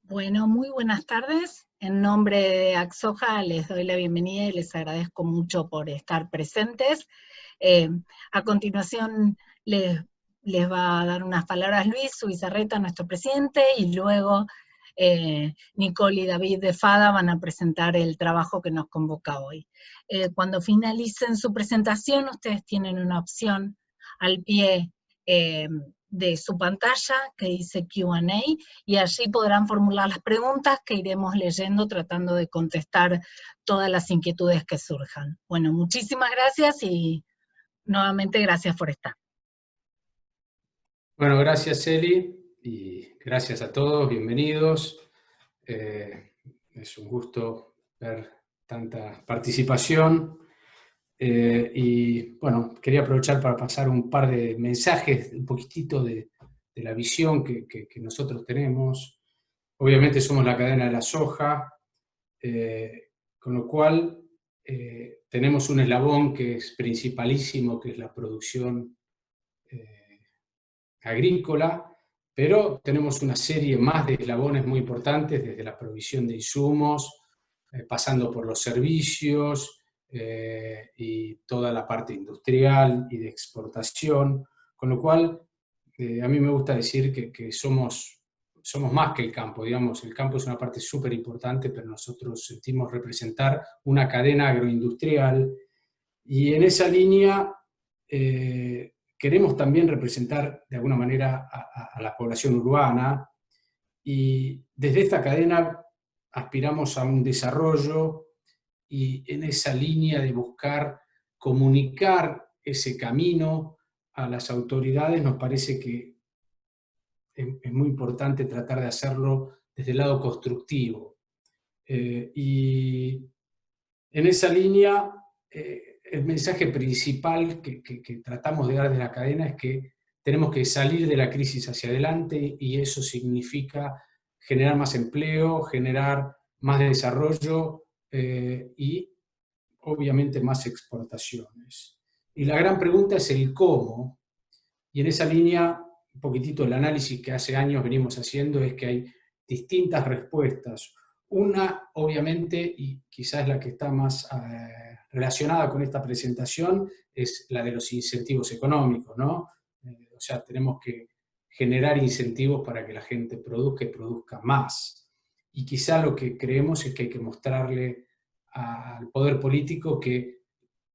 Bueno, muy buenas tardes. En nombre de Axoja les doy la bienvenida y les agradezco mucho por estar presentes. Eh, a continuación les va a dar unas palabras Luis Zubizarreta, nuestro presidente, y luego Nicole y David de FADA van a presentar el trabajo que nos convoca hoy. Cuando finalicen su presentación, ustedes tienen una opción al pie de su pantalla que dice Q&A, y allí podrán formular las preguntas que iremos leyendo tratando de contestar todas las inquietudes que surjan. Bueno, muchísimas gracias y nuevamente gracias por estar. Bueno, gracias Eli y gracias a todos, bienvenidos. Es un gusto ver tanta participación. Y bueno, quería aprovechar para pasar un par de mensajes, un poquitito de la visión que nosotros tenemos. Obviamente somos la cadena de la soja, con lo cual tenemos un eslabón que es principalísimo, que es la producción agrícola, pero tenemos una serie más de eslabones muy importantes, desde la provisión de insumos, pasando por los servicios y toda la parte industrial y de exportación, con lo cual a mí me gusta decir que somos más que el campo, digamos, el campo es una parte súper importante, pero nosotros sentimos representar una cadena agroindustrial y en esa línea queremos también representar de alguna manera a la población urbana y desde esta cadena aspiramos a un desarrollo y en esa línea de buscar comunicar ese camino a las autoridades nos parece que es muy importante tratar de hacerlo desde el lado constructivo. Y en esa línea, el mensaje principal que tratamos de dar de la cadena es que tenemos que salir de la crisis hacia adelante y eso significa generar más empleo, generar más desarrollo y obviamente más exportaciones. Y la gran pregunta es el cómo, y en esa línea, un poquitito el análisis que hace años venimos haciendo es que hay distintas respuestas. Una, obviamente, y quizás la que está más relacionada con esta presentación, es la de los incentivos económicos, ¿no? O sea, tenemos que generar incentivos para que la gente produzca y produzca más. Y quizá lo que creemos es que hay que mostrarle al poder político que,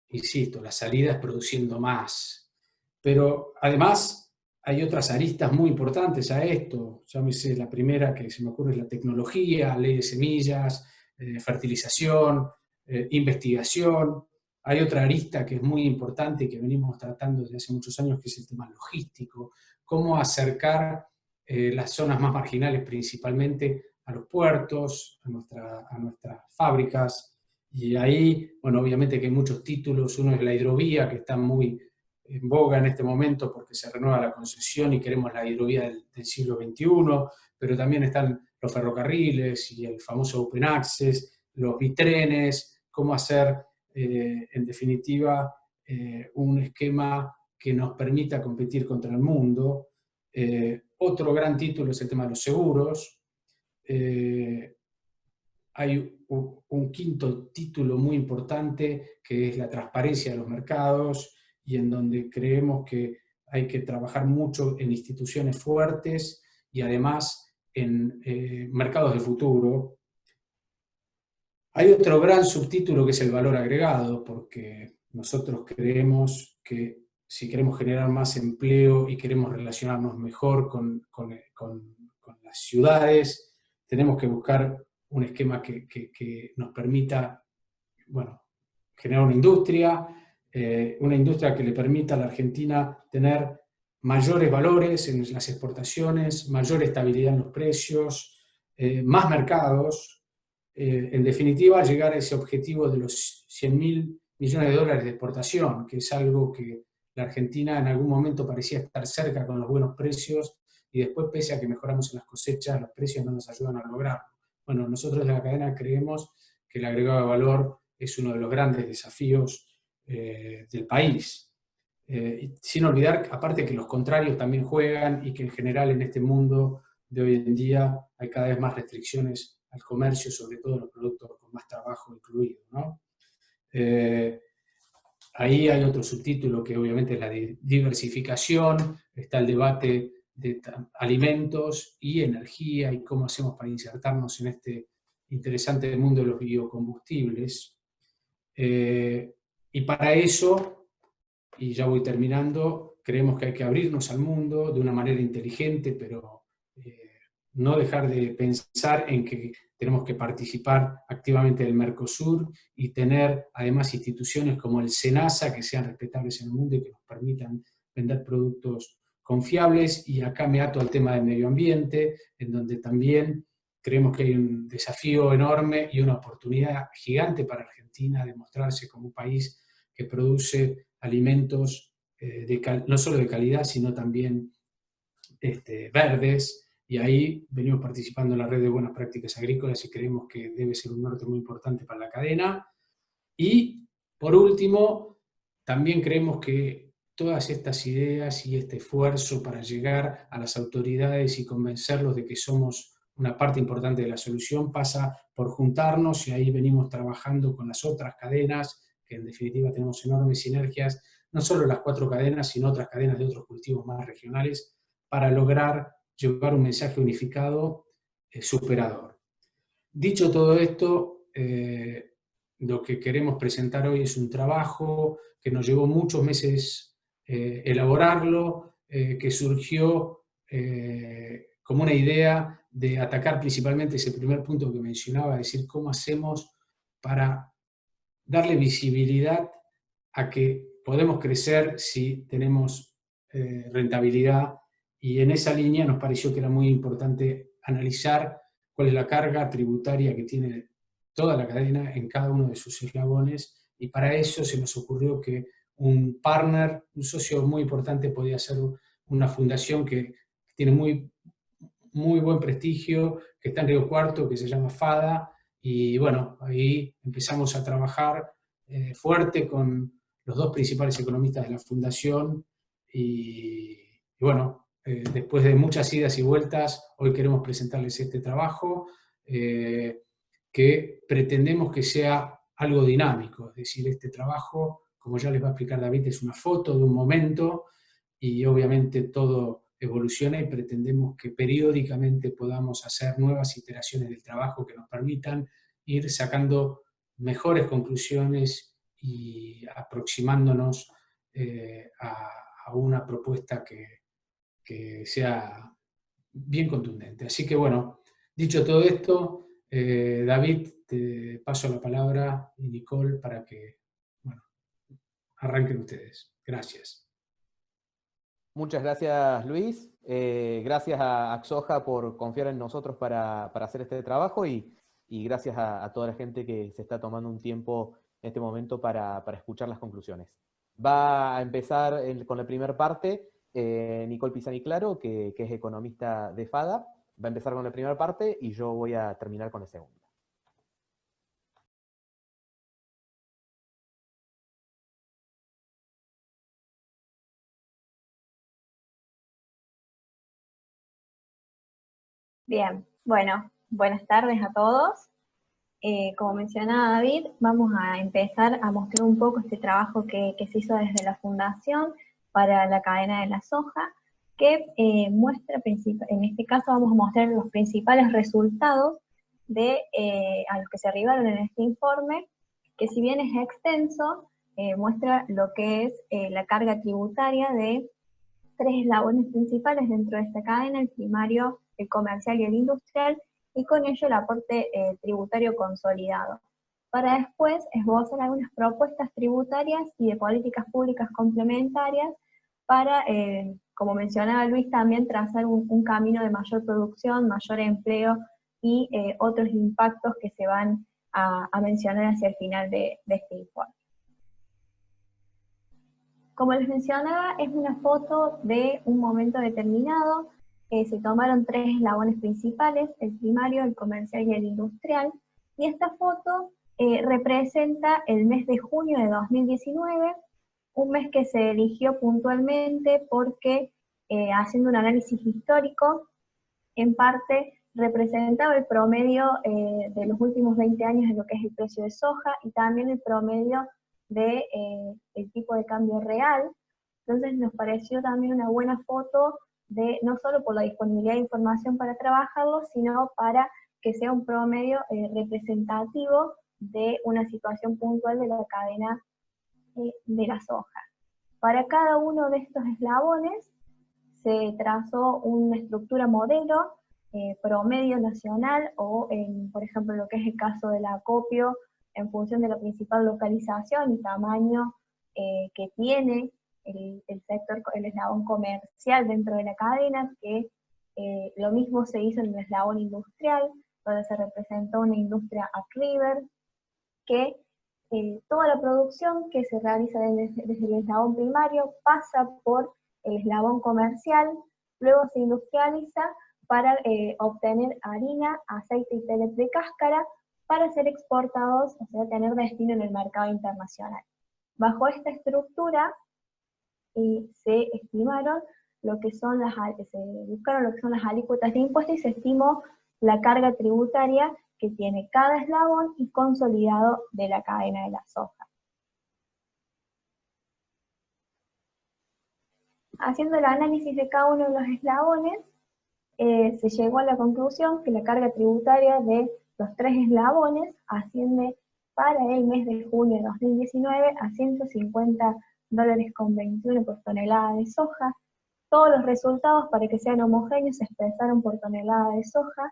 insisto, la salida es produciendo más. Pero además hay otras aristas muy importantes a esto. Llámese la primera que se me ocurre es la tecnología, ley de semillas, fertilización, investigación. Hay otra arista que es muy importante y que venimos tratando desde hace muchos años, que es el tema logístico. Cómo acercar las zonas más marginales principalmente a los puertos, a nuestras fábricas. Y ahí, bueno, obviamente que hay muchos títulos. Uno es la hidrovía, que está muy en boga en este momento porque se renueva la concesión y queremos la hidrovía del siglo XXI, pero también están los ferrocarriles y el famoso Open Access, los bitrenes, cómo hacer, en definitiva, un esquema que nos permita competir contra el mundo. Otro gran título es el tema de los seguros. Hay un quinto título muy importante que es la transparencia de los mercados y en donde creemos que hay que trabajar mucho en instituciones fuertes y además en mercados de futuro. Hay otro gran subtítulo que es el valor agregado, porque nosotros creemos que si queremos generar más empleo y queremos relacionarnos mejor con las ciudades, tenemos que buscar un esquema que nos permita, bueno, generar una industria que le permita a la Argentina tener mayores valores en las exportaciones, mayor estabilidad en los precios, más mercados, en definitiva llegar a ese objetivo de los 100.000 millones de dólares de exportación, que es algo que la Argentina en algún momento parecía estar cerca con los buenos precios y después, pese a que mejoramos en las cosechas, los precios no nos ayudan a lograrlo. Bueno, nosotros de la cadena creemos que el agregado de valor es uno de los grandes desafíos del país. Sin olvidar, aparte, que los contrarios también juegan y que en general en este mundo de hoy en día hay cada vez más restricciones al comercio, sobre todo los productos con más trabajo incluido, ¿no? Ahí hay otro subtítulo que obviamente es la diversificación, está el debate de alimentos y energía y cómo hacemos para insertarnos en este interesante mundo de los biocombustibles. Y para eso, y ya voy terminando, creemos que hay que abrirnos al mundo de una manera inteligente, pero no dejar de pensar en que tenemos que participar activamente del Mercosur y tener además instituciones como el SENASA que sean respetables en el mundo y que nos permitan vender productos confiables. Y acá me ato al tema del medio ambiente, en donde también creemos que hay un desafío enorme y una oportunidad gigante para Argentina de mostrarse como un país que produce alimentos no solo de calidad, sino también verdes, y ahí venimos participando en la red de buenas prácticas agrícolas y creemos que debe ser un norte muy importante para la cadena. Y, por último, también creemos que todas estas ideas y este esfuerzo para llegar a las autoridades y convencerlos de que somos una parte importante de la solución pasa por juntarnos, y ahí venimos trabajando con las otras cadenas, que en definitiva tenemos enormes sinergias, no solo las 4 cadenas, sino otras cadenas de otros cultivos más regionales, para lograr llevar un mensaje unificado superador. Dicho todo esto, lo que queremos presentar hoy es un trabajo que nos llevó muchos meses elaborarlo, que surgió como una idea de atacar principalmente ese primer punto que mencionaba, es decir, cómo hacemos para darle visibilidad a que podemos crecer si tenemos rentabilidad, y en esa línea nos pareció que era muy importante analizar cuál es la carga tributaria que tiene toda la cadena en cada uno de sus eslabones, y para eso se nos ocurrió que un partner, un socio muy importante podía ser una fundación que tiene muy buen prestigio, que está en Río Cuarto, que se llama FADA, y bueno, ahí empezamos a trabajar fuerte con los 2 principales economistas de la fundación, y bueno, después de muchas idas y vueltas, hoy queremos presentarles este trabajo que pretendemos que sea algo dinámico, es decir, este trabajo, como ya les va a explicar David, es una foto de un momento, y obviamente todo evoluciona, y pretendemos que periódicamente podamos hacer nuevas iteraciones del trabajo que nos permitan ir sacando mejores conclusiones y aproximándonos a una propuesta que sea bien contundente. Así que bueno, dicho todo esto, David, te paso la palabra, y Nicole, para que arranquen ustedes. Gracias. Muchas gracias, Luis. Gracias a Axoja por confiar en nosotros para hacer este trabajo, y gracias a toda la gente que se está tomando un tiempo en este momento para escuchar las conclusiones. Va a empezar con la primera parte Nicole Pisani Claro, que es economista de FADA. Va a empezar con la primera parte y yo voy a terminar con la segunda. Bien, bueno, buenas tardes a todos. Como mencionaba David, vamos a empezar a mostrar un poco este trabajo que se hizo desde la Fundación para la cadena de la soja, que muestra, en este caso vamos a mostrar los principales resultados a los que se arribaron en este informe, que si bien es extenso, muestra lo que es la carga tributaria de 3 eslabones principales dentro de esta cadena: el primario, el comercial y el industrial, y con ello el aporte tributario consolidado, para después esbozar algunas propuestas tributarias y de políticas públicas complementarias para, como mencionaba Luis, también trazar un camino de mayor producción, mayor empleo y otros impactos que se van a mencionar hacia el final de este informe. Como les mencionaba, es una foto de un momento determinado. Se tomaron 3 eslabones principales: el primario, el comercial y el industrial, y esta foto representa el mes de junio de 2019, un mes que se eligió puntualmente porque, haciendo un análisis histórico, en parte representaba el promedio de los últimos 20 años de lo que es el precio de soja, y también el promedio de el tipo de cambio real. Entonces nos pareció también una buena foto, de no solo por la disponibilidad de información para trabajarlo, sino para que sea un promedio representativo de una situación puntual de la cadena de la soja. Para cada uno de estos eslabones se trazó una estructura modelo, promedio nacional, o por ejemplo lo que es el caso del acopio, en función de la principal localización y tamaño que tiene el sector, el eslabón comercial dentro de la cadena, que lo mismo se hizo en el eslabón industrial, donde se representó una industria upriver, que toda la producción que se realiza desde el eslabón primario pasa por el eslabón comercial, luego se industrializa para obtener harina, aceite y pellets de cáscara para ser exportados, o sea, tener destino en el mercado internacional. Bajo esta estructura se estimaron lo que son se buscaron lo que son las alícuotas de impuestos y se estimó la carga tributaria que tiene cada eslabón y consolidado de la cadena de la soja. Haciendo el análisis de cada uno de los eslabones, se llegó a la conclusión que la carga tributaria de los 3 eslabones asciende para el mes de junio de 2019 a $150.21 por tonelada de soja. Todos los resultados, para que sean homogéneos, se expresaron por tonelada de soja.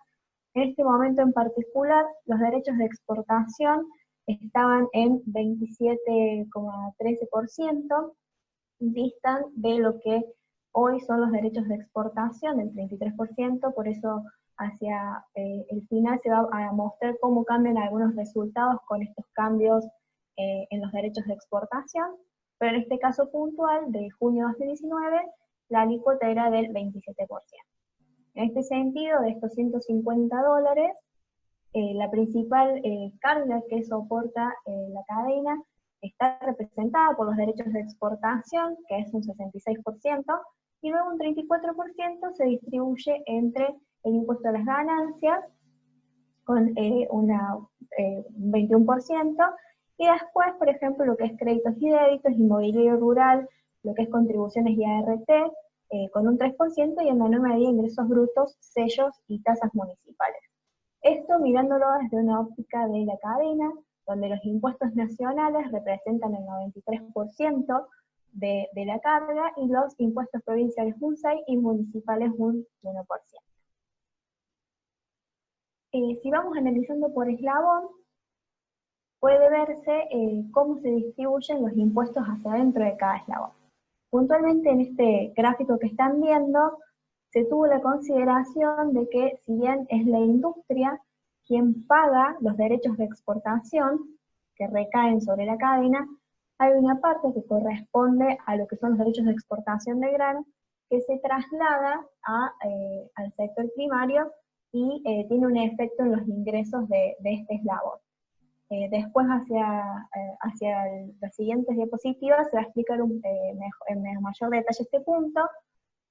En este momento en particular, los derechos de exportación estaban en 27,13%, distan de lo que hoy son los derechos de exportación, del 33%, por eso hacia el final se va a mostrar cómo cambian algunos resultados con estos cambios en los derechos de exportación, pero en este caso puntual, de junio de 2019, la alícuota era del 27%. En este sentido, de estos $150, la principal carga que soporta la cadena está representada por los derechos de exportación, que es un 66%, y luego un 34% se distribuye entre el impuesto a las ganancias, con un 21%, y después, por ejemplo, lo que es créditos y débitos, inmobiliario rural, lo que es contribuciones y ART, con un 3%, y en menor medida ingresos brutos, sellos y tasas municipales. Esto mirándolo desde una óptica de la cadena, donde los impuestos nacionales representan el 93% de la carga, y los impuestos provinciales un 6% y municipales un 1%. Si vamos analizando por eslabón, puede verse cómo se distribuyen los impuestos hacia adentro de cada eslabón. Puntualmente en este gráfico que están viendo, se tuvo la consideración de que si bien es la industria quien paga los derechos de exportación que recaen sobre la cadena, hay una parte que corresponde a lo que son los derechos de exportación de grano, que se traslada al sector primario y tiene un efecto en los ingresos de este eslabón. Después hacia las siguientes diapositivas se va a explicar en mayor detalle este punto,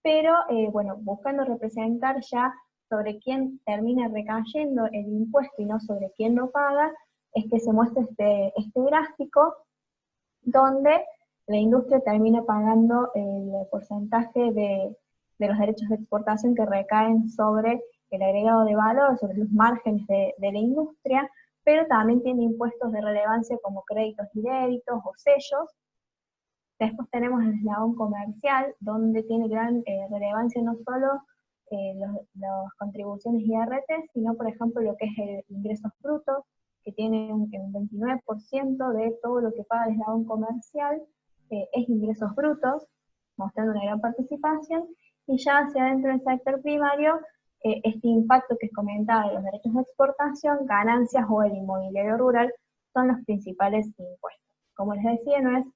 pero bueno, buscando representar ya sobre quién termina recayendo el impuesto y no sobre quién lo paga, es que se muestra este gráfico, donde la industria termina pagando el porcentaje de los derechos de exportación que recaen sobre el agregado de valor, sobre los márgenes de la industria, pero también tiene impuestos de relevancia como créditos y débitos o sellos. Después tenemos el eslabón comercial, donde tiene gran relevancia no solo las contribuciones IRT, sino por ejemplo lo que es el ingresos brutos, que tiene un 29% de todo lo que paga el eslabón comercial, es ingresos brutos, mostrando una gran participación, y ya hacia adentro del sector primario, este impacto que comentaba de los derechos de exportación, ganancias o el inmobiliario rural, son los principales impuestos. Como les decía, no es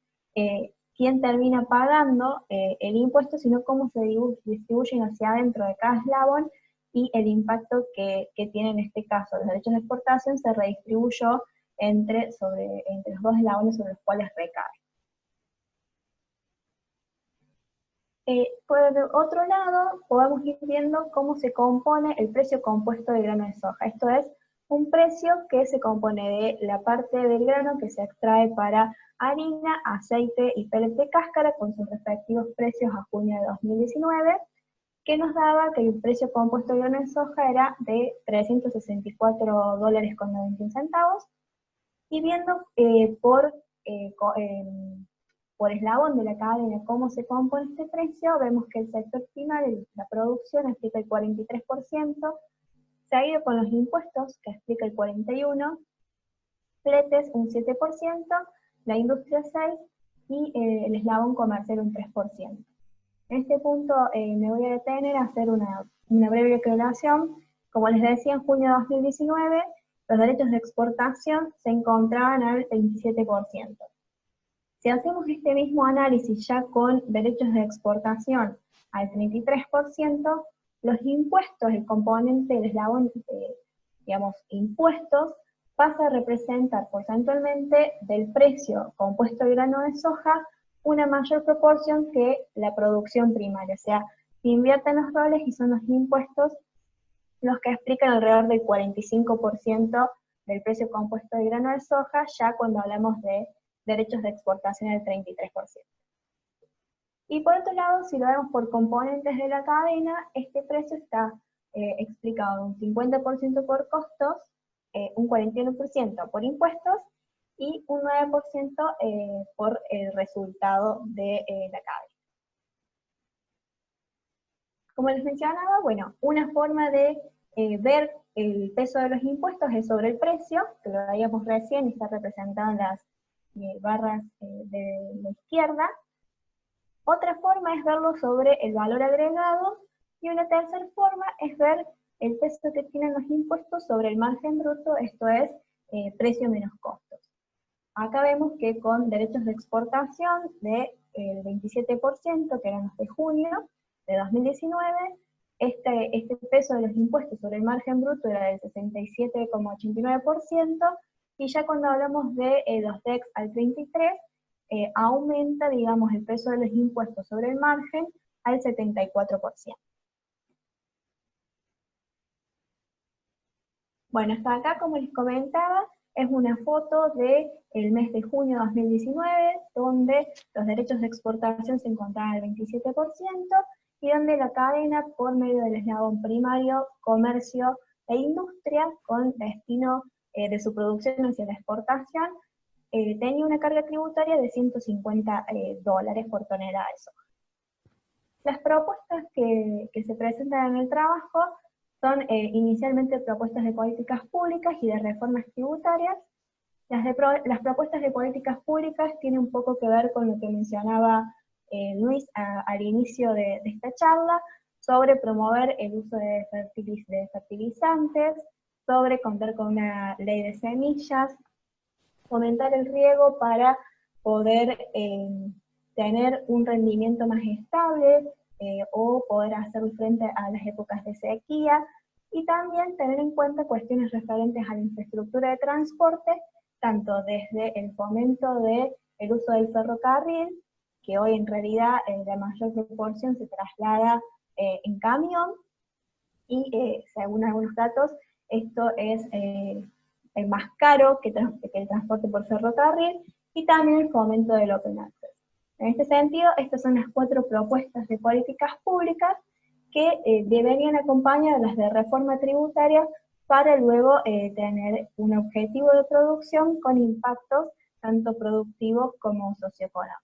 quién termina pagando el impuesto, sino cómo se distribuyen hacia adentro de cada eslabón, y el impacto que tiene en este caso los derechos de exportación se redistribuyó entre los dos eslabones sobre los cuales recae. Por otro lado, podemos ir viendo cómo se compone el precio compuesto del grano de soja. Esto es un precio que se compone de la parte del grano que se extrae para harina, aceite y pellet de cáscara con sus respectivos precios a junio de 2019, que nos daba que el precio compuesto del grano de soja era de $364,91, y viendo por eslabón de la cadena cómo se compone este precio, vemos que el sector primario, la producción, explica el 43%, seguido con los impuestos, que explica el 41%, fletes un 7%, la industria 6%, y el eslabón comercial un 3%. En este punto me voy a detener a hacer una breve aclaración. Como les decía, en junio de 2019, los derechos de exportación se encontraban al 27%. Si hacemos este mismo análisis ya con derechos de exportación al 33%, los impuestos, el componente del eslabón, digamos, impuestos, pasa a representar porcentualmente del precio compuesto de grano de soja una mayor proporción que la producción primaria. O sea, se invierten los roles y son los impuestos los que explican alrededor del 45% del precio compuesto de grano de soja, ya cuando hablamos de derechos de exportación del 33%. Y por otro lado, si lo vemos por componentes de la cadena, este precio está explicado un 50% por costos, un 41% por impuestos y un 9% por el resultado de la cadena. Como les mencionaba, bueno, una forma de ver el peso de los impuestos es sobre el precio, que lo veíamos recién, está representado en las barras de la izquierda. Otra forma es verlo sobre el valor agregado, y una tercera forma es ver el peso que tienen los impuestos sobre el margen bruto, esto es, precio menos costos. Acá vemos que con derechos de exportación del 27%, que eran los de junio de 2019, este peso de los impuestos sobre el margen bruto era del 67,89%, y ya cuando hablamos de los DEX al 33, aumenta, digamos, el peso de los impuestos sobre el margen al 74%. Bueno, hasta acá, como les comentaba, es una foto del mes de junio de 2019, donde los derechos de exportación se encontraban al 27%, y donde la cadena, por medio del eslabón primario, comercio e industria, con destino de su producción hacia la exportación, tenía una carga tributaria de $150 por tonelada de soja. Las propuestas que se presentan en el trabajo son inicialmente propuestas de políticas públicas y de reformas tributarias. Las propuestas de políticas públicas tienen un poco que ver con lo que mencionaba Luis al inicio de esta charla, sobre promover el uso de fertilizantes, sobre contar con una ley de semillas, fomentar el riego para poder tener un rendimiento más estable, o poder hacer frente a las épocas de sequía, y también tener en cuenta cuestiones referentes a la infraestructura de transporte, tanto desde el fomento del uso del ferrocarril, que hoy en realidad la mayor proporción se traslada en camión, y según algunos datos, esto es más caro que el transporte por ferrocarril, y también el fomento del Open Access. En este sentido, estas son las 4 propuestas de políticas públicas que deberían acompañar las de reforma tributaria para luego tener un objetivo de producción con impactos tanto productivos como socioeconómicos.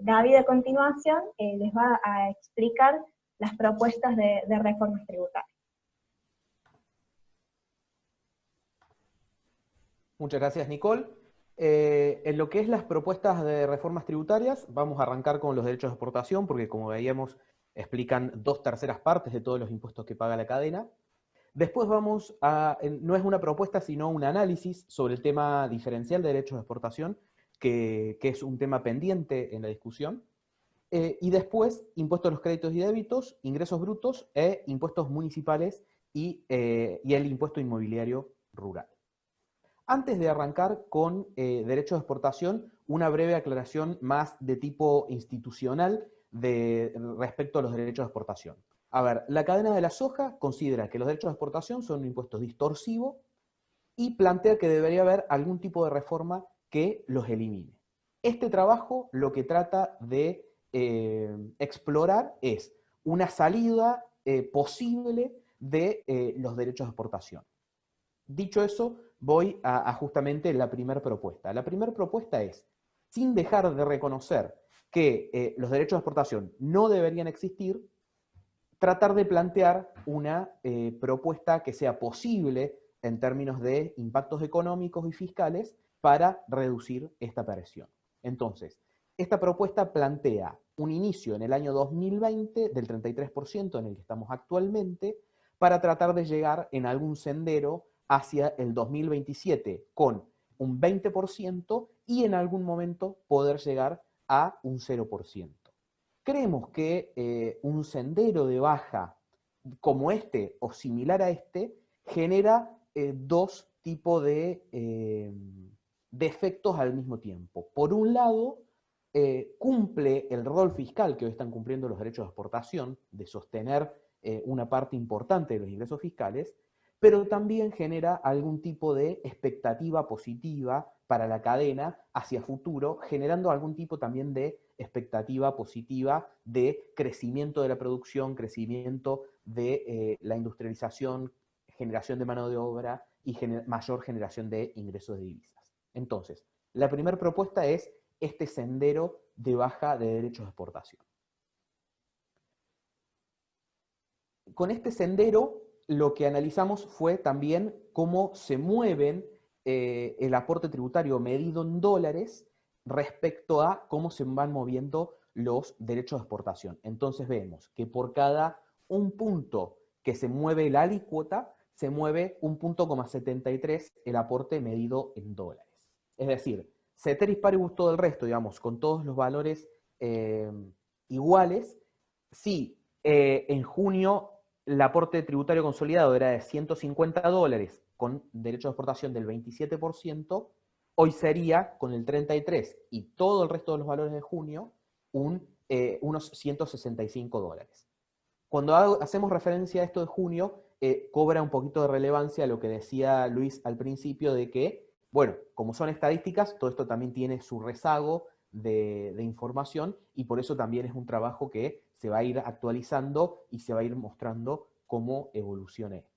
David, a continuación, les va a explicar las propuestas de reformas tributarias. Muchas gracias, Nicole. En lo que es las propuestas de reformas tributarias, vamos a arrancar con los derechos de exportación, porque como veíamos, explican 2/3 partes de todos los impuestos que paga la cadena. Después vamos a, no es una propuesta, sino un análisis sobre el tema diferencial de derechos de exportación, que es un tema pendiente en la discusión. Y después, impuestos a los créditos y débitos, ingresos brutos e impuestos municipales y el impuesto inmobiliario rural. Antes de arrancar con derechos de exportación, una breve aclaración más de tipo institucional respecto a los derechos de exportación. A ver, la cadena de la soja considera que los derechos de exportación son un impuesto distorsivo y plantea que debería haber algún tipo de reforma que los elimine. Este trabajo lo que trata de explorar es una salida posible de los derechos de exportación. Dicho eso, voy a justamente la primera propuesta. La primera propuesta es, sin dejar de reconocer que los derechos de exportación no deberían existir, tratar de plantear una propuesta que sea posible en términos de impactos económicos y fiscales para reducir esta presión. Entonces, esta propuesta plantea un inicio en el año 2020 del 33% en el que estamos actualmente, para tratar de llegar en algún sendero hacia el 2027 con un 20% y en algún momento poder llegar a un 0%. Creemos que un sendero de baja como este o similar a este genera dos tipos de efectos al mismo tiempo. Por un lado, cumple el rol fiscal que hoy están cumpliendo los derechos de exportación, de sostener una parte importante de los ingresos fiscales, pero también genera algún tipo de expectativa positiva para la cadena hacia futuro, generando algún tipo también de expectativa positiva de crecimiento de la producción, crecimiento de la industrialización, generación de mano de obra y mayor generación de ingresos de divisas. Entonces, la primera propuesta es este sendero de baja de derechos de exportación. Con este sendero, lo que analizamos fue también cómo se mueven el aporte tributario medido en dólares respecto a cómo se van moviendo los derechos de exportación. Entonces vemos que por cada un punto que se mueve la alícuota, se mueve un punto, 73 el aporte medido en dólares. Es decir, ceteris paribus todo el resto, digamos, con todos los valores iguales, si en junio el aporte tributario consolidado era de $150 con derecho de exportación del 27%, hoy sería, con el 33 y todo el resto de los valores de junio, unos $165. Cuando hacemos referencia a esto de junio, cobra un poquito de relevancia lo que decía Luis al principio de que, bueno, como son estadísticas, todo esto también tiene su rezago de información y por eso también es un trabajo que se va a ir actualizando y se va a ir mostrando cómo evoluciona esto.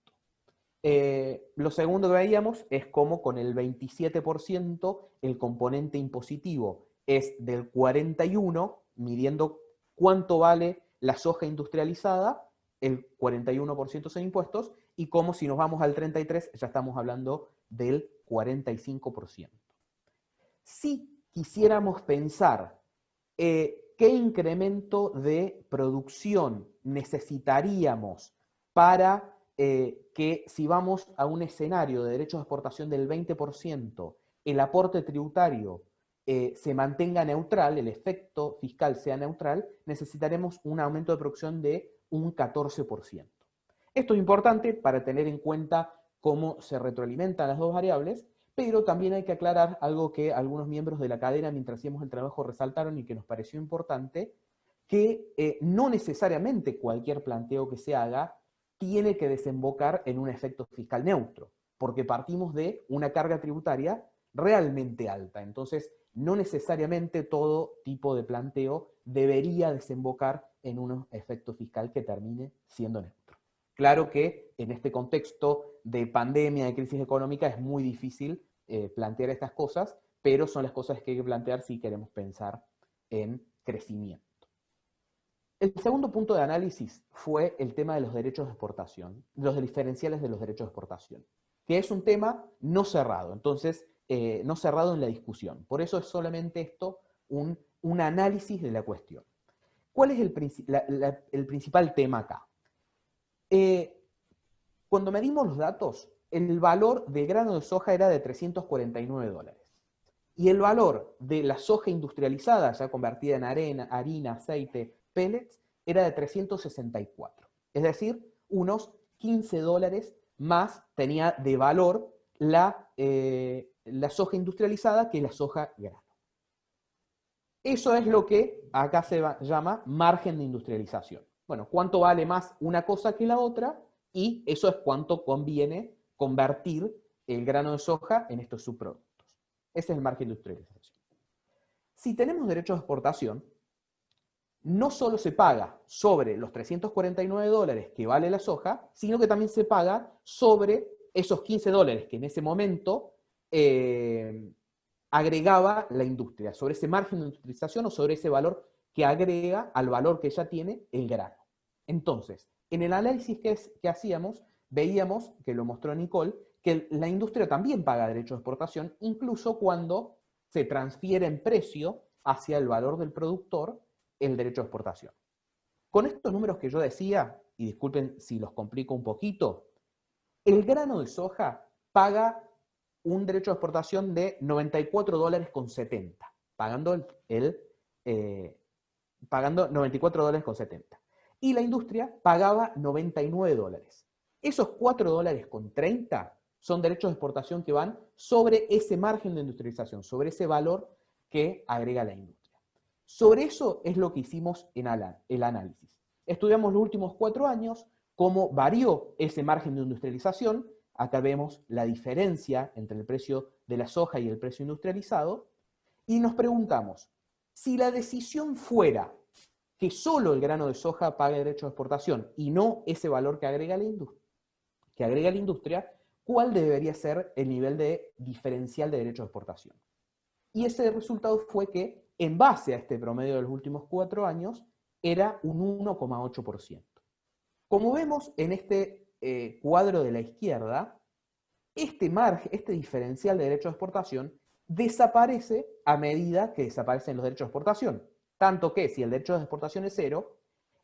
Lo segundo que veíamos es cómo con el 27% el componente impositivo es del 41%, midiendo cuánto vale la soja industrializada, el 41% son impuestos, y como si nos vamos al 33% ya estamos hablando del 45%. Si quisiéramos pensar qué incremento de producción necesitaríamos para que si vamos a un escenario de derechos de exportación del 20%, el aporte tributario se mantenga neutral, el efecto fiscal sea neutral, necesitaremos un aumento de producción de un 14%. Esto es importante para tener en cuenta cómo se retroalimentan las dos variables, pero también hay que aclarar algo que algunos miembros de la cadena, mientras hacíamos el trabajo, resaltaron y que nos pareció importante, que no necesariamente cualquier planteo que se haga tiene que desembocar en un efecto fiscal neutro, porque partimos de una carga tributaria realmente alta. Entonces, no necesariamente todo tipo de planteo debería desembocar en un efecto fiscal que termine siendo neutro. Claro que en este contexto de pandemia, de crisis económica, es muy difícil plantear estas cosas, pero son las cosas que hay que plantear si queremos pensar en crecimiento. El segundo punto de análisis fue el tema de los derechos de exportación, los diferenciales de los derechos de exportación, que es un tema no cerrado, entonces no cerrado en la discusión. Por eso es solamente esto un análisis de la cuestión. ¿Cuál es el principal tema acá? Cuando medimos los datos, el valor del grano de soja era de $349. Y el valor de la soja industrializada, ya convertida en harina, aceite, pellets, era de 364. Es decir, unos $15 más tenía de valor la soja industrializada que la soja grano. Eso es lo que acá se llama margen de industrialización. Bueno, ¿cuánto vale más una cosa que la otra? Y eso es cuánto conviene convertir el grano de soja en estos subproductos. Ese es el margen de industrialización. Si tenemos derechos de exportación, no solo se paga sobre los $349 que vale la soja, sino que también se paga sobre esos $15 que en ese momento agregaba la industria, sobre ese margen de industrialización o sobre ese valor que agrega al valor que ya tiene el grano. Entonces, en el análisis que hacíamos, veíamos, que lo mostró Nicole, que la industria también paga derechos de exportación, incluso cuando se transfiere en precio hacia el valor del productor el derecho de exportación. Con estos números que yo decía, y disculpen si los complico un poquito, el grano de soja paga un derecho de exportación de $94,70, pagando pagando $94,70. Y la industria pagaba $99. Esos $4,30 son derechos de exportación que van sobre ese margen de industrialización, sobre ese valor que agrega la industria. Sobre eso es lo que hicimos en el análisis. Estudiamos los últimos 4 años, cómo varió ese margen de industrialización. Acá vemos la diferencia entre el precio de la soja y el precio industrializado. Y nos preguntamos, si la decisión fuera que solo el grano de soja pague derecho de exportación y no ese valor que agrega la industria, ¿cuál debería ser el nivel de diferencial de derecho de exportación? Y ese resultado fue que, en base a este promedio de los últimos 4 años, era un 1,8%. Como vemos en este cuadro de la izquierda, este diferencial de derecho de exportación desaparece a medida que desaparecen los derechos de exportación. Tanto que si el derecho de exportación es 0,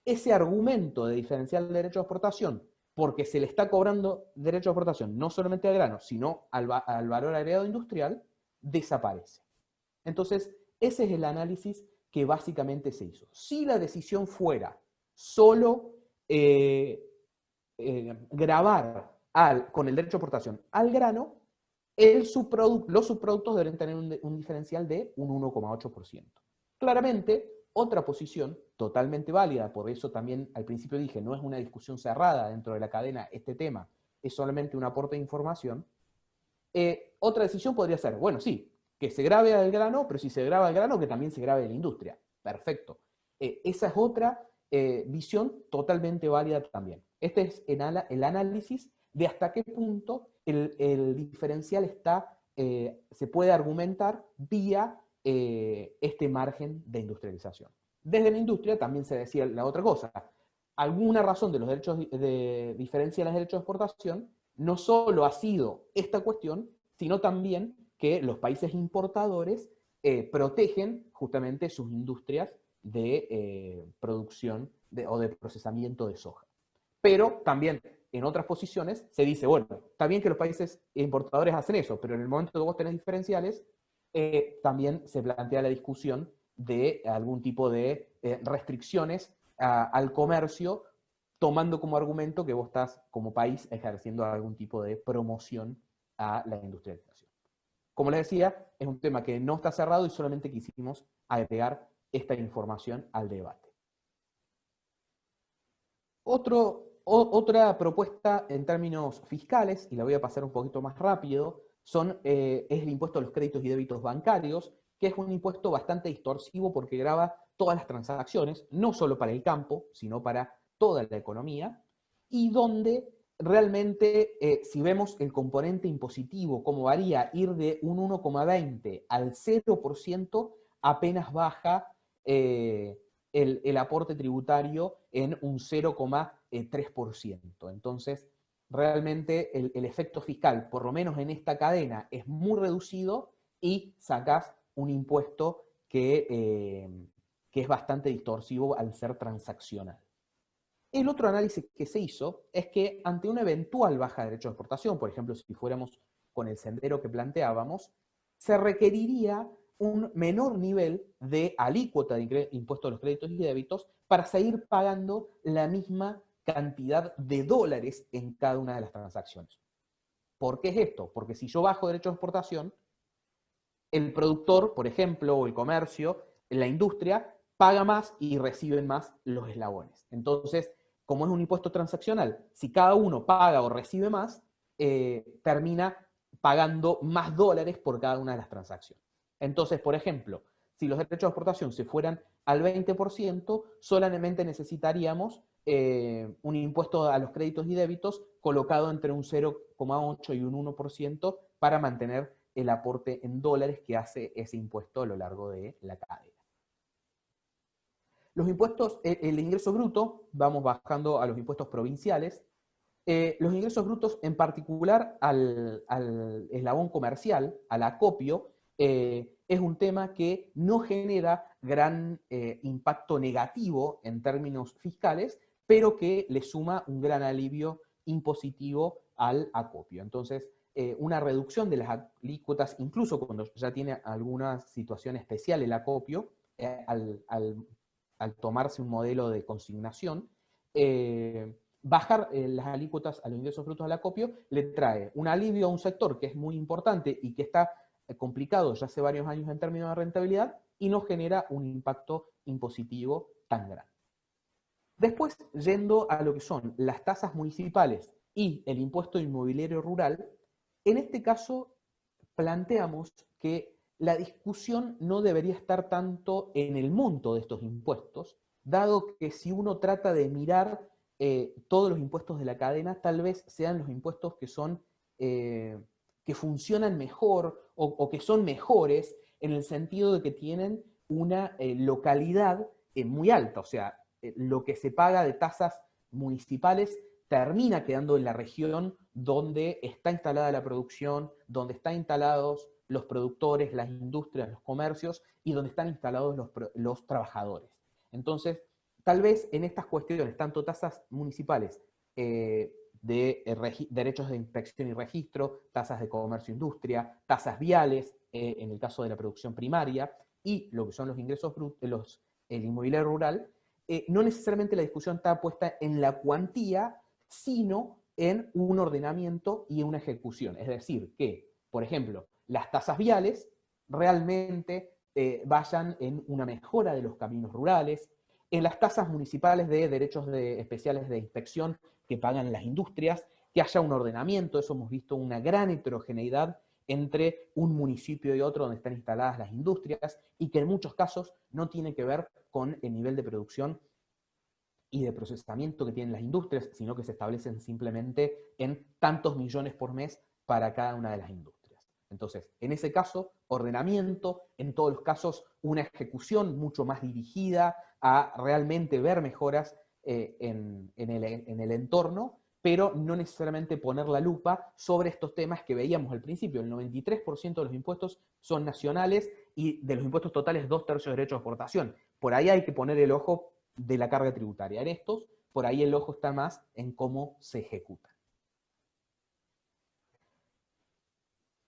ese argumento de diferencial de derecho de exportación, porque se le está cobrando derecho de exportación no solamente al grano, sino al valor agregado industrial, desaparece. Entonces, ese es el análisis que básicamente se hizo. Si la decisión fuera solo grabar con el derecho de exportación al grano, los subproductos deben tener un diferencial de un 1,8%. Claramente, otra posición totalmente válida, por eso también al principio dije, no es una discusión cerrada dentro de la cadena este tema, es solamente un aporte de información. Otra decisión podría ser, bueno, sí, que se grabe al grano, pero si se graba al grano, que también se grabe en la industria. Perfecto. Esa es otra visión totalmente válida también. Este es el análisis de hasta qué punto el diferencial se puede argumentar vía este margen de industrialización. Desde la industria también se decía la otra cosa. Alguna razón de los derechos de diferencia de los derechos de exportación no solo ha sido esta cuestión, sino también que los países importadores protegen justamente sus industrias de producción o de procesamiento de soja. Pero también en otras posiciones se dice, bueno, está bien que los países importadores hacen eso, pero en el momento que vos tenés diferenciales, también se plantea la discusión de algún tipo de restricciones al comercio, tomando como argumento que vos estás como país ejerciendo algún tipo de promoción a la industrialización. Como les decía, es un tema que no está cerrado y solamente quisimos agregar esta información al debate. Otra propuesta en términos fiscales, y la voy a pasar un poquito más rápido, es el impuesto a los créditos y débitos bancarios, que es un impuesto bastante distorsivo porque grava todas las transacciones, no solo para el campo, sino para toda la economía, y donde realmente, si vemos el componente impositivo, cómo varía, ir de un 1,20 al 0%, apenas baja el aporte tributario en un 0,3%. Entonces, realmente el efecto fiscal, por lo menos en esta cadena, es muy reducido y sacás un impuesto que es bastante distorsivo al ser transaccional. El otro análisis que se hizo es que ante una eventual baja de derecho de exportación, por ejemplo, si fuéramos con el sendero que planteábamos, se requeriría un menor nivel de alícuota de impuesto a los créditos y débitos para seguir pagando la misma cantidad de dólares en cada una de las transacciones. ¿Por qué es esto? Porque si yo bajo derecho de exportación, el productor, por ejemplo, o el comercio, la industria paga más y reciben más los eslabones. Entonces, como es un impuesto transaccional, si cada uno paga o recibe más, termina pagando más dólares por cada una de las transacciones. Entonces, por ejemplo, si los derechos de exportación se fueran al 20%, solamente necesitaríamos un impuesto a los créditos y débitos colocado entre un 0,8 y un 1% para mantener el aporte en dólares que hace ese impuesto a lo largo de la cadena. Los impuestos, el ingreso bruto, vamos bajando a los impuestos provinciales. Los ingresos brutos, en particular al eslabón comercial, al acopio, es un tema que no genera gran impacto negativo en términos fiscales, pero que le suma un gran alivio impositivo al acopio. Entonces, una reducción de las alícuotas, incluso cuando ya tiene alguna situación especial el acopio, al tomarse un modelo de consignación, bajar las alícuotas a los ingresos brutos al acopio le trae un alivio a un sector que es muy importante y que está complicado ya hace varios años en términos de rentabilidad y no genera un impacto impositivo tan grande. Después, yendo a lo que son las tasas municipales y el impuesto inmobiliario rural, en este caso planteamos que la discusión no debería estar tanto en el monto de estos impuestos, dado que si uno trata de mirar todos los impuestos de la cadena, tal vez sean los impuestos que son que funcionan mejor o que son mejores en el sentido de que tienen una localidad muy alta, o sea, lo que se paga de tasas municipales termina quedando en la región donde está instalada la producción, donde están instalados los productores, las industrias, los comercios y donde están instalados los trabajadores. Entonces, tal vez en estas cuestiones, tanto tasas municipales de derechos de inspección y registro, tasas de comercio e industria, tasas viales, en el caso de la producción primaria, y lo que son los ingresos brutos, el inmobiliario rural, no necesariamente la discusión está puesta en la cuantía, sino en un ordenamiento y una ejecución. Es decir, que, por ejemplo, las tasas viales realmente vayan en una mejora de los caminos rurales, en las tasas municipales de derechos especiales de inspección que pagan las industrias, que haya un ordenamiento. Eso hemos visto una gran heterogeneidad entre un municipio y otro donde están instaladas las industrias y que en muchos casos no tiene que ver con el nivel de producción y de procesamiento que tienen las industrias, sino que se establecen simplemente en tantos millones por mes para cada una de las industrias. Entonces, en ese caso, ordenamiento, en todos los casos, una ejecución mucho más dirigida a realmente ver mejoras en el entorno, pero no necesariamente poner la lupa sobre estos temas que veíamos al principio. El 93% de los impuestos son nacionales y de los impuestos totales 2/3 de derechos de exportación. Por ahí hay que poner el ojo de la carga tributaria. En estos, por ahí el ojo está más en cómo se ejecuta.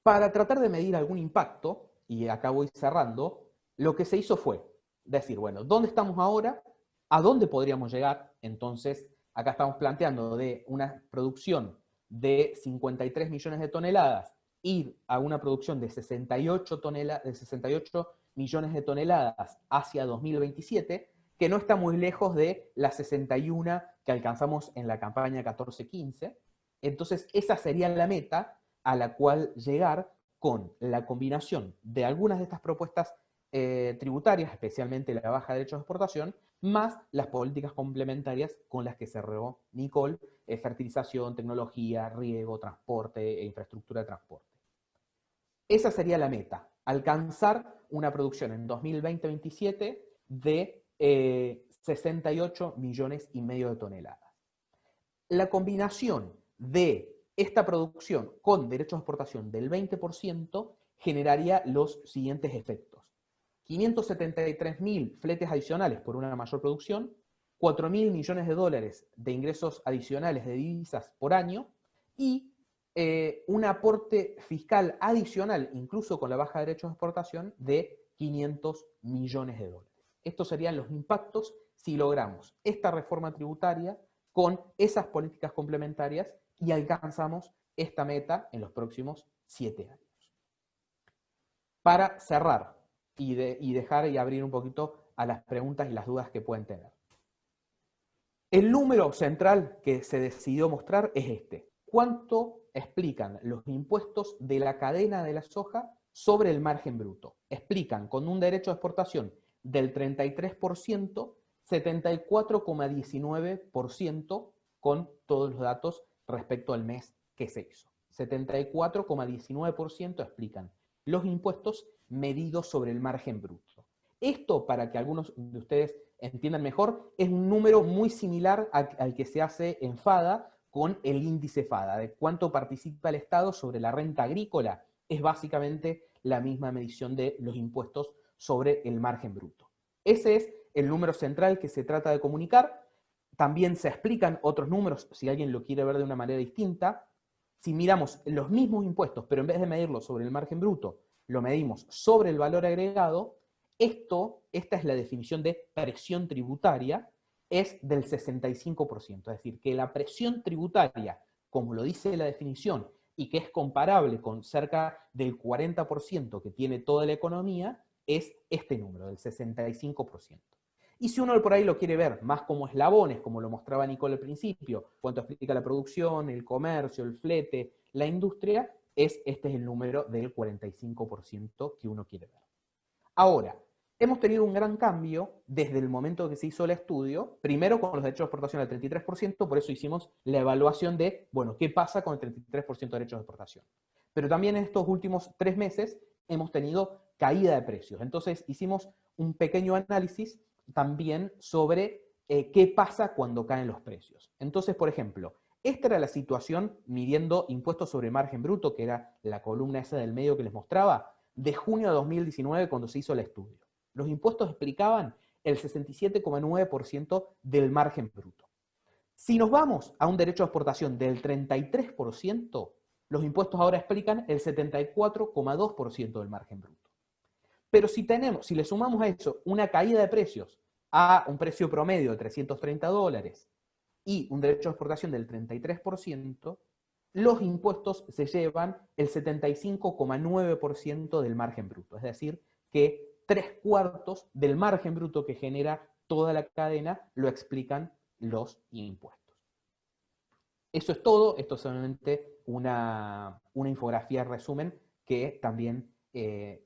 Para tratar de medir algún impacto, y acá voy cerrando, lo que se hizo fue decir, bueno, ¿dónde estamos ahora? ¿A dónde podríamos llegar? Entonces, acá estamos planteando de una producción de 53 millones de toneladas, ir a una producción de 68 millones de toneladas hacia 2027, que no está muy lejos de las 61 que alcanzamos en la campaña 14-15. Entonces, esa sería la meta a la cual llegar con la combinación de algunas de estas propuestas tributarias, especialmente la baja de derechos de exportación, más las políticas complementarias con las que cerró Nicole, fertilización, tecnología, riego, transporte e infraestructura de transporte. Esa sería la meta, alcanzar una producción en 2020-27 de 68 millones y medio de toneladas. La combinación de esta producción con derechos de exportación del 20% generaría los siguientes efectos. 573.000 fletes adicionales por una mayor producción, 4.000 millones de dólares de ingresos adicionales de divisas por año y un aporte fiscal adicional, incluso con la baja de derechos de exportación, de 500 millones de dólares. Estos serían los impactos si logramos esta reforma tributaria con esas políticas complementarias y alcanzamos esta meta en los próximos 7 años. Para cerrar, y dejar y abrir un poquito a las preguntas y las dudas que pueden tener. El número central que se decidió mostrar es este. ¿Cuánto explican los impuestos de la cadena de la soja sobre el margen bruto? Explican con un derecho de exportación del 33%, 74,19% con todos los datos respecto al mes que se hizo. 74,19% explican los impuestos medidos sobre el margen bruto. Esto, para que algunos de ustedes entiendan mejor, es un número muy similar al que se hace en FADA con el índice FADA, de cuánto participa el Estado sobre la renta agrícola. Es básicamente la misma medición de los impuestos sobre el margen bruto. Ese es el número central que se trata de comunicar. También se explican otros números, si alguien lo quiere ver de una manera distinta. Si miramos los mismos impuestos, pero en vez de medirlo sobre el margen bruto, lo medimos sobre el valor agregado, esta es la definición de presión tributaria, es del 65%. Es decir, que la presión tributaria, como lo dice la definición, y que es comparable con cerca del 40% que tiene toda la economía, es este número, del 65%. Y si uno por ahí lo quiere ver más como eslabones, como lo mostraba Nicole al principio, cuánto explica la producción, el comercio, el flete, la industria, este es el número del 45% que uno quiere ver. Ahora, hemos tenido un gran cambio desde el momento que se hizo el estudio, primero con los derechos de exportación al 33%, por eso hicimos la evaluación de, bueno, ¿qué pasa con el 33% de derechos de exportación? Pero también en estos últimos 3 meses hemos tenido caída de precios. Entonces hicimos un pequeño análisis también sobre qué pasa cuando caen los precios. Entonces, por ejemplo, esta era la situación midiendo impuestos sobre margen bruto, que era la columna esa del medio que les mostraba, de junio de 2019 cuando se hizo el estudio. Los impuestos explicaban el 67,9% del margen bruto. Si nos vamos a un derecho de exportación del 33%, los impuestos ahora explican el 74,2% del margen bruto. Pero si le sumamos a eso una caída de precios a un precio promedio de $330 y un derecho de exportación del 33%, los impuestos se llevan el 75,9% del margen bruto. Es decir, que 3/4 del margen bruto que genera toda la cadena lo explican los impuestos. Eso es todo. Esto es solamente una infografía resumen que también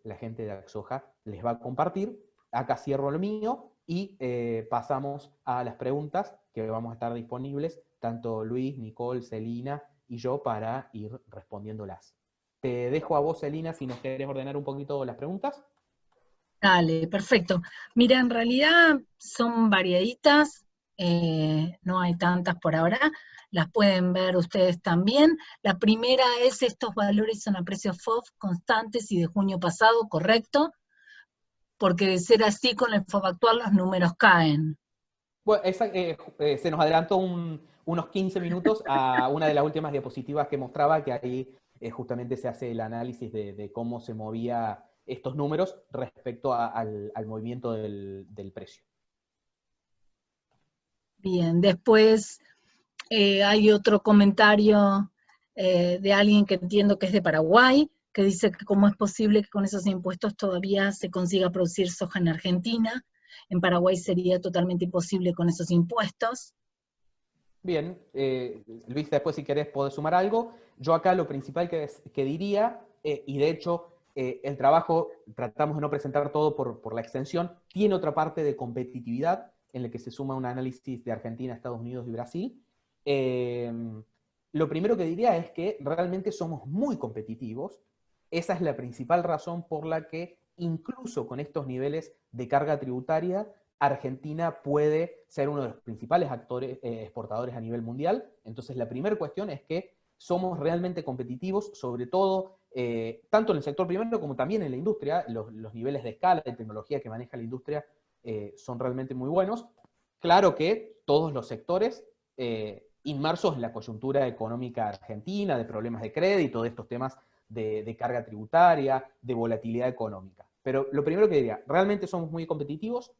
la gente de Axoja les va a compartir. Acá cierro lo mío y pasamos a las preguntas que vamos a estar disponibles, tanto Luis, Nicole, Celina y yo, para ir respondiéndolas. Te dejo a vos, Celina, si nos querés ordenar un poquito las preguntas. Dale, perfecto. Mira, en realidad son variaditas, no hay tantas por ahora, las pueden ver ustedes también. La primera es: estos valores son a precios FOB constantes y de junio pasado, ¿correcto? Porque de ser así, con el FOB actual los números caen. Bueno, se nos adelantó unos 15 minutos a una de las últimas diapositivas que mostraba, que ahí justamente se hace el análisis de cómo se movía estos números respecto al movimiento del precio. Bien, después hay otro comentario de alguien que entiendo que es de Paraguay, que dice que cómo es posible que con esos impuestos todavía se consiga producir soja en Argentina. En Paraguay sería totalmente imposible con esos impuestos. Bien, Luis, después si querés podés sumar algo. Yo acá lo principal que diría, y de hecho el trabajo tratamos de no presentar todo por la extensión, tiene otra parte de competitividad en la que se suma un análisis de Argentina, Estados Unidos y Brasil. Lo primero que diría es que realmente somos muy competitivos. Esa es la principal razón por la que incluso con estos niveles de carga tributaria, Argentina puede ser uno de los principales actores exportadores a nivel mundial. Entonces la primera cuestión es que somos realmente competitivos, sobre todo tanto en el sector primario como también en la industria. Los niveles de escala y tecnología que maneja la industria son realmente muy buenos. Claro que todos los sectores inmersos en la coyuntura económica argentina, de problemas de crédito, de estos temas de carga tributaria, de volatilidad económica. Pero lo primero que diría, realmente somos muy competitivos.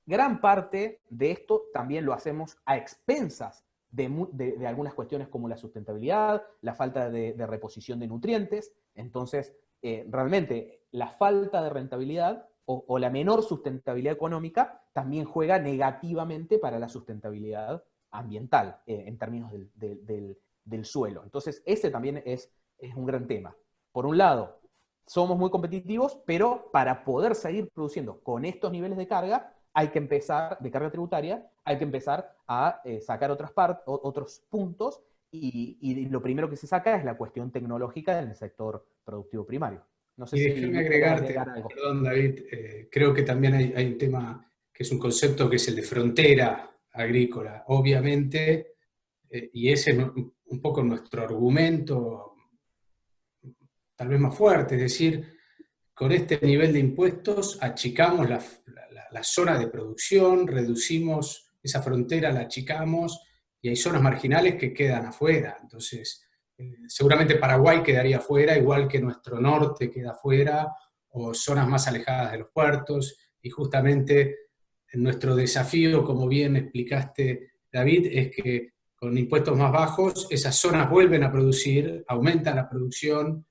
Gran parte de esto también lo hacemos a expensas de algunas cuestiones como la sustentabilidad, la falta de reposición de nutrientes. Entonces, realmente la falta de rentabilidad o la menor sustentabilidad económica también juega negativamente para la sustentabilidad ambiental, en términos del suelo. Entonces, ese también es un gran tema. Por un lado, somos muy competitivos, pero para poder seguir produciendo con estos niveles de carga, hay que empezar, de carga tributaria, hay que empezar a sacar otros puntos, y lo primero que se saca es la cuestión tecnológica en el sector productivo primario. No sé Y si déjame Luis querés agregarte, agregar algo. perdón David, creo que también hay un tema que es un concepto que es el de frontera agrícola. Obviamente, y ese es un poco nuestro argumento tal vez más fuerte, es decir, con este nivel de impuestos achicamos la zona de producción, reducimos esa frontera, la achicamos, y hay zonas marginales que quedan afuera. Entonces, seguramente Paraguay quedaría afuera, igual que nuestro norte queda afuera, o zonas más alejadas de los puertos, y justamente nuestro desafío, como bien explicaste, David, es que con impuestos más bajos, esas zonas vuelven a producir, aumentan la producción,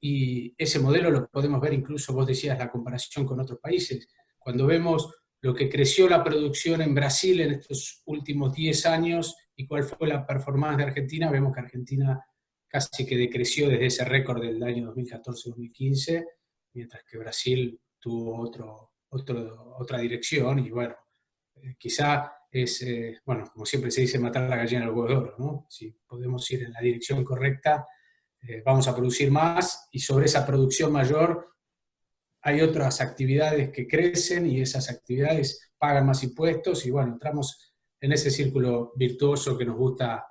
y ese modelo lo podemos ver incluso, vos decías, la comparación con otros países. Cuando vemos lo que creció la producción en Brasil en estos últimos 10 años y cuál fue la performance de Argentina, vemos que Argentina casi que decreció desde ese récord del año 2014-2015, mientras que Brasil tuvo otra dirección, y bueno, quizá es, bueno, como siempre se dice, matar la gallina al huevo de oro, ¿no? Si podemos ir en la dirección correcta, vamos a producir más, y sobre esa producción mayor hay otras actividades que crecen y esas actividades pagan más impuestos, y bueno, entramos en ese círculo virtuoso que nos gusta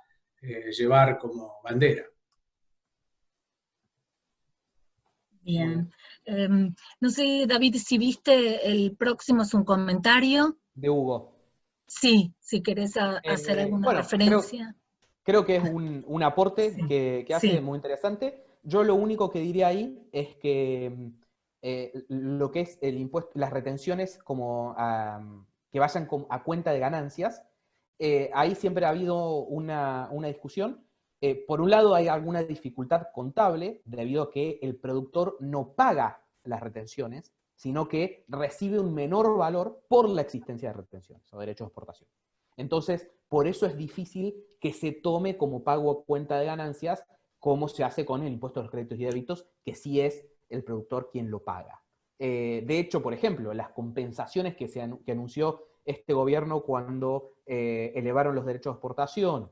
llevar como bandera. Bien. No sé, David, si viste, el próximo es un comentario. De Hugo. Sí, si querés hacer alguna Bueno, referencia. creo que es un aporte Sí, que hace sí. muy interesante. Yo lo único que diría ahí es que lo que es el impuesto, las retenciones como que vayan a cuenta de ganancias, ahí siempre ha habido una discusión. Por un lado hay alguna dificultad contable debido a que el productor no paga las retenciones, sino que recibe un menor valor por la existencia de retenciones o derechos de exportación. Entonces, por eso es difícil que se tome como pago a cuenta de ganancias, como se hace con el impuesto a los créditos y débitos, que sí es el productor quien lo paga. De hecho, por ejemplo, las compensaciones que anunció este gobierno cuando elevaron los derechos de exportación,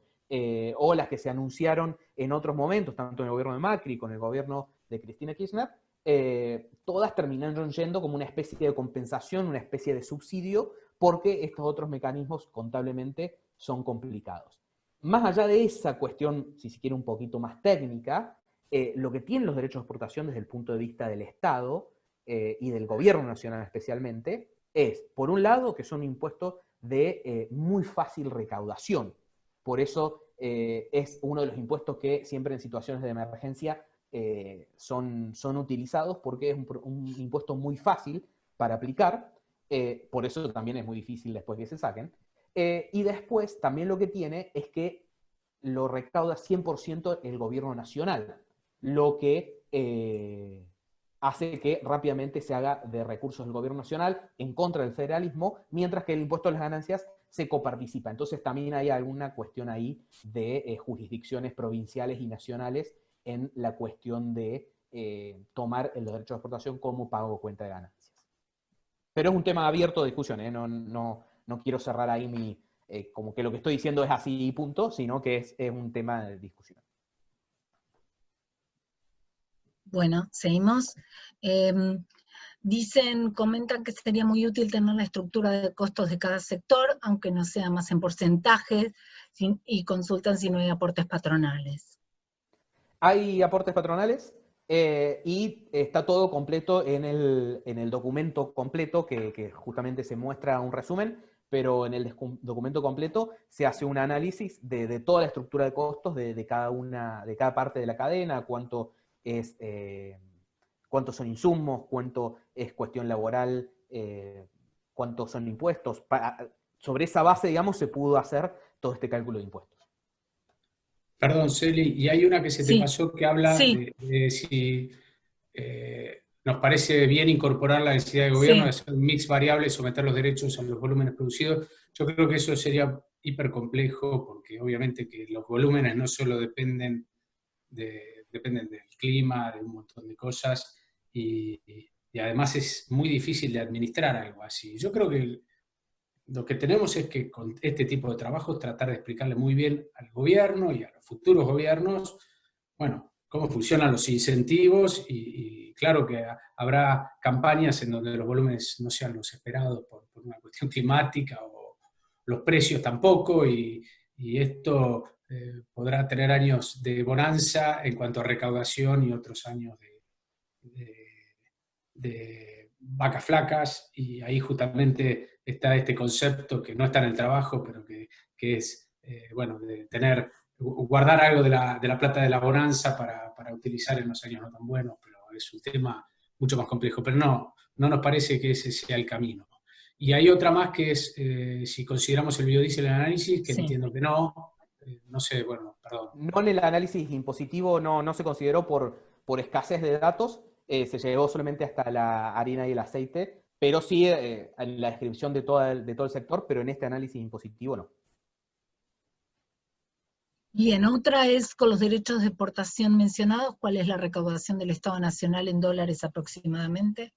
o las que se anunciaron en otros momentos, tanto en el gobierno de Macri como en el gobierno de Cristina Kirchner, todas terminaron yendo como una especie de compensación, una especie de subsidio, porque estos otros mecanismos contablemente son complicados. Más allá de esa cuestión, si se quiere, un poquito más técnica, lo que tienen los derechos de exportación desde el punto de vista del Estado y del gobierno nacional especialmente, es, por un lado, que son impuestos de muy fácil recaudación. Por eso es uno de los impuestos que siempre en situaciones de emergencia son utilizados, porque es un impuesto muy fácil para aplicar. Por eso también es muy difícil después que se saquen. Y después también lo que tiene es que lo recauda 100% el gobierno nacional, lo que hace que rápidamente se haga de recursos del gobierno nacional en contra del federalismo, mientras que el impuesto a las ganancias se coparticipa. Entonces también hay alguna cuestión ahí de jurisdicciones provinciales y nacionales en la cuestión de tomar los derechos de exportación como pago o cuenta de ganancias. Pero es un tema abierto de discusión, ¿eh? No quiero cerrar ahí como que lo que estoy diciendo es así y punto, sino que es un tema de discusión. Bueno, seguimos. Comentan que sería muy útil tener la estructura de costos de cada sector, aunque no sea más en porcentajes, y consultan si no hay aportes patronales. Hay aportes patronales y está todo completo en el documento completo, que justamente se muestra un resumen, pero en el documento completo se hace un análisis de toda la estructura de costos de cada parte de la cadena, cuántos son insumos, cuánto es cuestión laboral, cuántos son impuestos. Sobre esa base, digamos, se pudo hacer todo este cálculo de impuestos. Perdón, Celi, y hay una que se te Sí, pasó que habla sí. de si nos parece bien incorporar la necesidad de gobierno de Sí, hacer un mix variable, someter los derechos a los volúmenes producidos. Yo creo que eso sería hipercomplejo, porque obviamente que los volúmenes no solo dependen del clima, de un montón de cosas, y además es muy difícil de administrar algo así. Yo creo que lo que tenemos es que con este tipo de trabajos tratar de explicarle muy bien al gobierno y a los futuros gobiernos, bueno, cómo funcionan los incentivos y claro que habrá campañas en donde los volúmenes no sean los esperados por una cuestión climática o los precios tampoco y esto podrá tener años de bonanza en cuanto a recaudación y otros años de vacas flacas, y ahí justamente está este concepto que no está en el trabajo, pero que es, bueno, de guardar algo de la plata de la bonanza para utilizar en los años no tan buenos, pero es un tema mucho más complejo, pero no nos parece que ese sea el camino. Y hay otra más que es, si consideramos el biodiesel en el análisis, que sí. entiendo que no, no sé, bueno, perdón. No, en el análisis impositivo no se consideró por escasez de datos, se llegó solamente hasta la harina y el aceite, pero sí en la descripción de todo el sector, pero en este análisis impositivo no. Bien, otra es con los derechos de exportación mencionados, ¿cuál es la recaudación del Estado Nacional en dólares aproximadamente?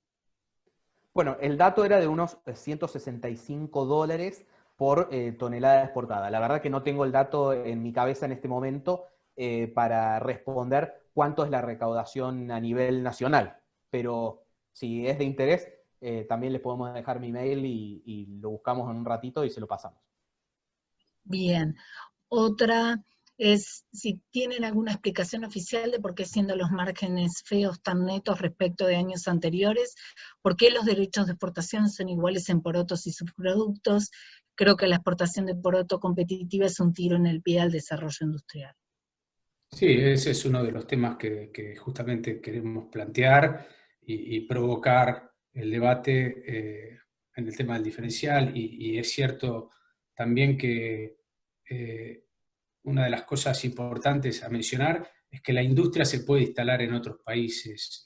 Bueno, el dato era de unos $165 por tonelada exportada. La verdad que no tengo el dato en mi cabeza en este momento para responder cuánto es la recaudación a nivel nacional, pero si es de interés, también les podemos dejar mi mail y lo buscamos en un ratito y se lo pasamos. Bien. Otra es si tienen alguna explicación oficial de por qué, siendo los márgenes feos tan netos respecto de años anteriores, por qué los derechos de exportación son iguales en porotos y subproductos. Creo que la exportación de poroto competitiva es un tiro en el pie al desarrollo industrial. Sí, ese es uno de los temas que justamente queremos plantear y provocar el debate en el tema del diferencial. Y es cierto también que una de las cosas importantes a mencionar es que la industria se puede instalar en otros países.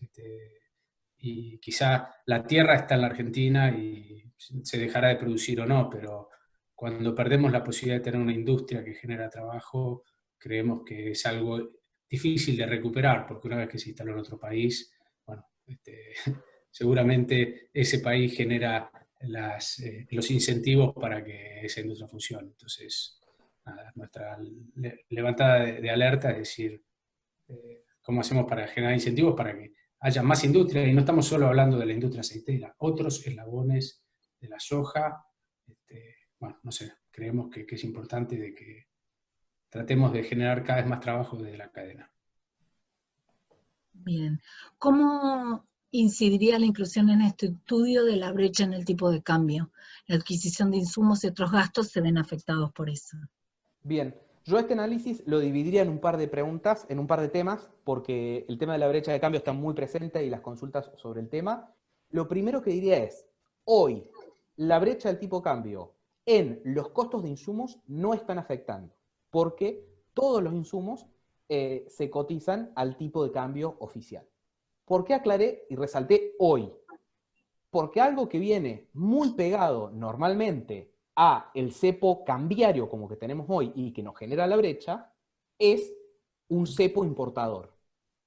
Y quizá la tierra está en la Argentina y se dejará de producir o no, pero cuando perdemos la posibilidad de tener una industria que genera trabajo, creemos que es algo difícil de recuperar, porque una vez que se instaló en otro país, bueno, seguramente ese país genera los incentivos para que esa industria funcione. Entonces, nada, nuestra levantada de alerta es decir, cómo hacemos para generar incentivos para que haya más industria, y no estamos solo hablando de la industria aceitera, otros eslabones de la soja, bueno, no sé, creemos que es importante de que tratemos de generar cada vez más trabajo desde la cadena. Bien. ¿Cómo incidiría la inclusión en este estudio de la brecha en el tipo de cambio? La adquisición de insumos y otros gastos se ven afectados por eso. Bien, yo este análisis lo dividiría en un par de preguntas, en un par de temas, porque el tema de la brecha de cambio está muy presente y las consultas sobre el tema. Lo primero que diría es, hoy, la brecha del tipo de cambio en los costos de insumos no están afectando, porque todos los insumos se cotizan al tipo de cambio oficial. ¿Por qué aclaré y resalté hoy? Porque algo que viene muy pegado normalmente a el cepo cambiario como que tenemos hoy y que nos genera la brecha, es un cepo importador,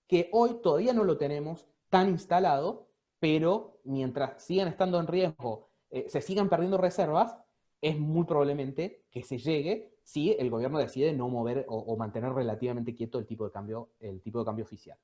que hoy todavía no lo tenemos tan instalado, pero mientras sigan estando en riesgo, se sigan perdiendo reservas, es muy probablemente que se llegue si el gobierno decide no mover o mantener relativamente quieto el tipo de cambio oficial.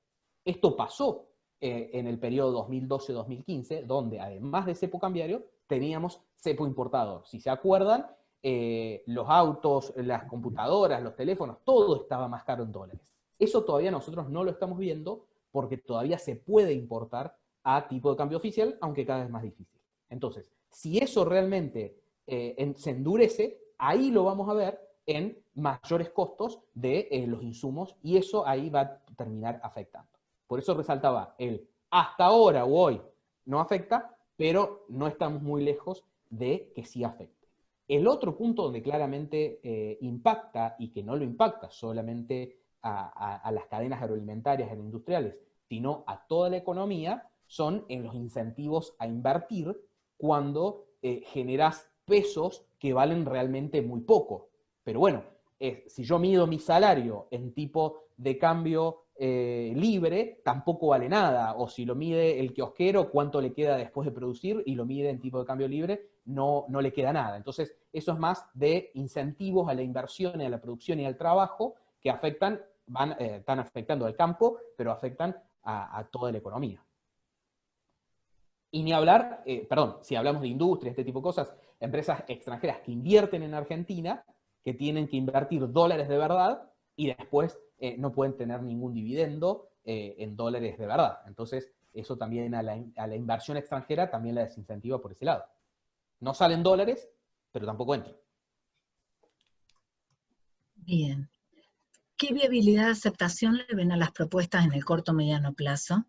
Esto pasó en el periodo 2012-2015, donde además de cepo cambiario, teníamos cepo importador. Si se acuerdan, los autos, las computadoras, los teléfonos, todo estaba más caro en dólares. Eso todavía nosotros no lo estamos viendo porque todavía se puede importar a tipo de cambio oficial, aunque cada vez más difícil. Entonces, si eso realmente se endurece, ahí lo vamos a ver en mayores costos de los insumos y eso ahí va a terminar afectando. Por eso resaltaba el hasta ahora o hoy no afecta, pero no estamos muy lejos de que sí afecte. El otro punto donde claramente impacta y que no lo impacta solamente a las cadenas agroalimentarias e industriales, sino a toda la economía, son en los incentivos a invertir cuando generás pesos que valen realmente muy poco. Pero bueno, si yo mido mi salario en tipo de cambio libre, tampoco vale nada. O si lo mide el kiosquero, cuánto le queda después de producir, y lo mide en tipo de cambio libre, no le queda nada. Entonces, eso es más de incentivos a la inversión, a la producción y al trabajo que afectan, están afectando al campo, pero afectan a toda la economía. Y ni hablar, si hablamos de industria, este tipo de cosas, empresas extranjeras que invierten en Argentina, que tienen que invertir dólares de verdad y después no pueden tener ningún dividendo en dólares de verdad. Entonces, eso también a la inversión extranjera también la desincentiva por ese lado. No salen dólares, pero tampoco entran. Bien. ¿Qué viabilidad de aceptación le ven a las propuestas en el corto o mediano plazo?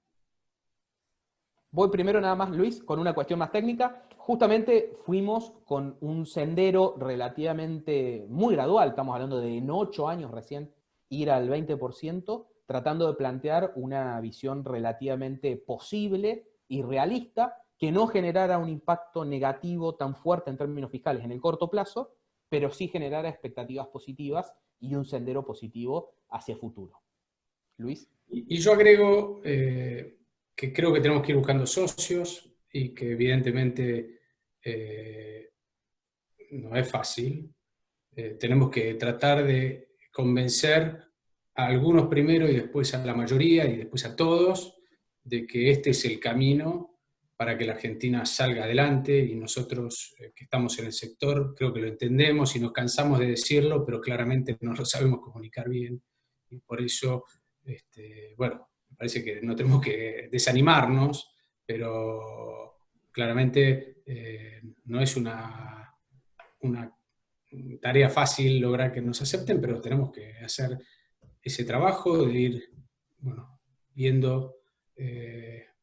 Voy primero nada más, Luis, con una cuestión más técnica. Justamente fuimos con un sendero relativamente muy gradual, estamos hablando de en 8 años recién ir al 20%, tratando de plantear una visión relativamente posible y realista, que no generara un impacto negativo tan fuerte en términos fiscales en el corto plazo, pero sí generara expectativas positivas y un sendero positivo hacia futuro. Luis. Y yo agrego que creo que tenemos que ir buscando socios y que evidentemente no es fácil. Tenemos que tratar de convencer a algunos primero y después a la mayoría y después a todos de que este es el camino para que la Argentina salga adelante, y nosotros que estamos en el sector creo que lo entendemos y nos cansamos de decirlo, pero claramente no lo sabemos comunicar bien, y por eso, bueno, me parece que no tenemos que desanimarnos, pero claramente no es una tarea fácil lograr que nos acepten, pero tenemos que hacer ese trabajo de ir, bueno, viendo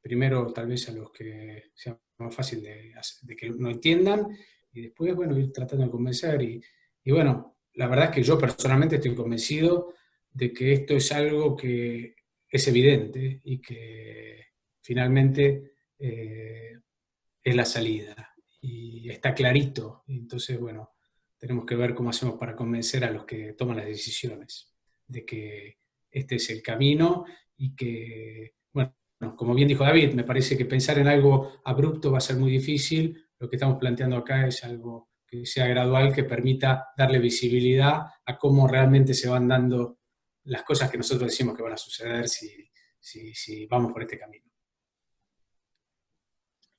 primero tal vez a los que sea más fácil de que no entiendan, y después, bueno, ir tratando de convencer. Y bueno, la verdad es que yo personalmente estoy convencido de que esto es algo que es evidente y que finalmente es la salida. Y está clarito. Entonces, bueno, tenemos que ver cómo hacemos para convencer a los que toman las decisiones de que este es el camino y que, bueno, como bien dijo David, me parece que pensar en algo abrupto va a ser muy difícil. Lo que estamos planteando acá es algo que sea gradual, que permita darle visibilidad a cómo realmente se van dando las cosas que nosotros decimos que van a suceder si vamos por este camino.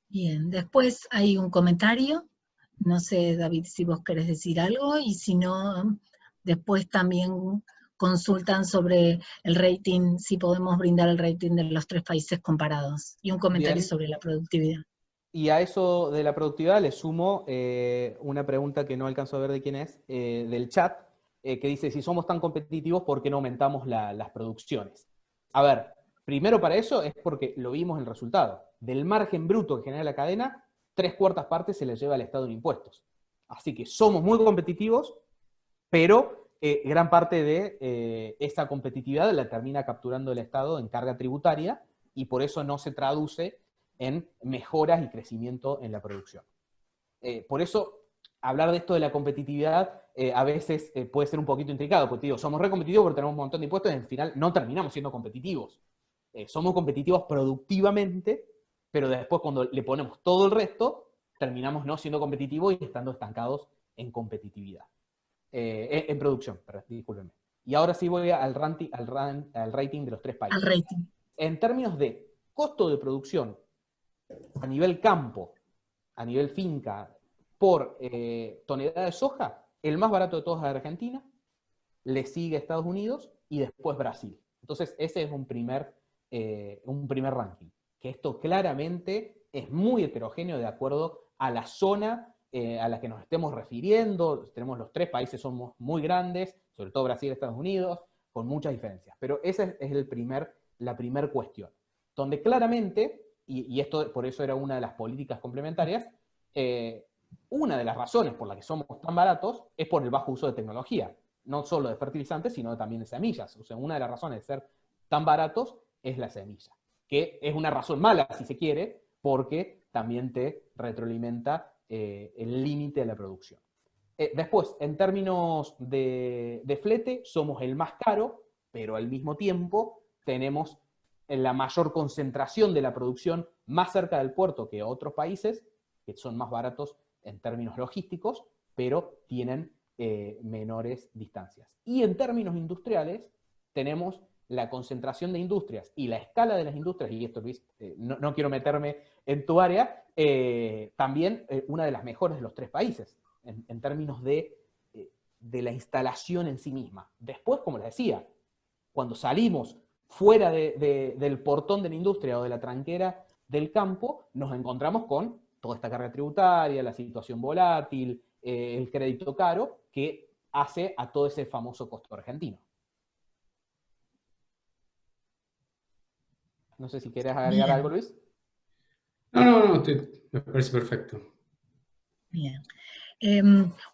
Bien, después hay un comentario. No sé, David, si vos querés decir algo, y si no, después también consultan sobre el rating, si podemos brindar el rating de los 3 países comparados, y un comentario Bien. sobre la productividad. Y a eso de la productividad le sumo una pregunta que no alcanzo a ver de quién es, del chat, que dice, si somos tan competitivos, ¿por qué no aumentamos las producciones? A ver, primero para eso es porque lo vimos en el resultado. Del margen bruto que genera la cadena, 3/4 partes se le lleva al Estado en impuestos. Así que somos muy competitivos, pero gran parte de esa competitividad la termina capturando el Estado en carga tributaria, y por eso no se traduce en mejoras y crecimiento en la producción. Por eso, hablar de esto de la competitividad a veces puede ser un poquito intricado, porque digo, somos re competitivos porque tenemos un montón de impuestos y al final no terminamos siendo competitivos. Somos competitivos productivamente, pero después cuando le ponemos todo el resto, terminamos no siendo competitivos y estando estancados en competitividad. En producción, discúlpenme. Y ahora sí voy al rating de los 3 países. Al rating. En términos de costo de producción a nivel campo, a nivel finca, por tonelada de soja, el más barato de todos es Argentina, le sigue Estados Unidos y después Brasil. Entonces ese es un primer ranking, que esto claramente es muy heterogéneo de acuerdo a la zona a la que nos estemos refiriendo. Tenemos los 3 países, somos muy grandes, sobre todo Brasil y Estados Unidos, con muchas diferencias. Pero esa es la primer cuestión, donde claramente, y esto por eso era una de las políticas complementarias, una de las razones por las que somos tan baratos es por el bajo uso de tecnología, no solo de fertilizantes, sino también de semillas. O sea, una de las razones de ser tan baratos es la semilla. que es una razón mala, si se quiere, porque también te retroalimenta el límite de la producción. Después, en términos de flete, somos el más caro, pero al mismo tiempo tenemos la mayor concentración de la producción más cerca del puerto que otros países, que son más baratos en términos logísticos, pero tienen menores distancias. Y en términos industriales, tenemos la concentración de industrias y la escala de las industrias, y esto, Luis, no quiero meterme en tu área, también una de las mejores de los 3 países, en términos de la instalación en sí misma. Después, como les decía, cuando salimos fuera del portón de la industria o de la tranquera del campo, nos encontramos con toda esta carga tributaria, la situación volátil, el crédito caro, que hace a todo ese famoso costo argentino. No sé si quieres agregar algo, Luis. No, me parece perfecto. Bien.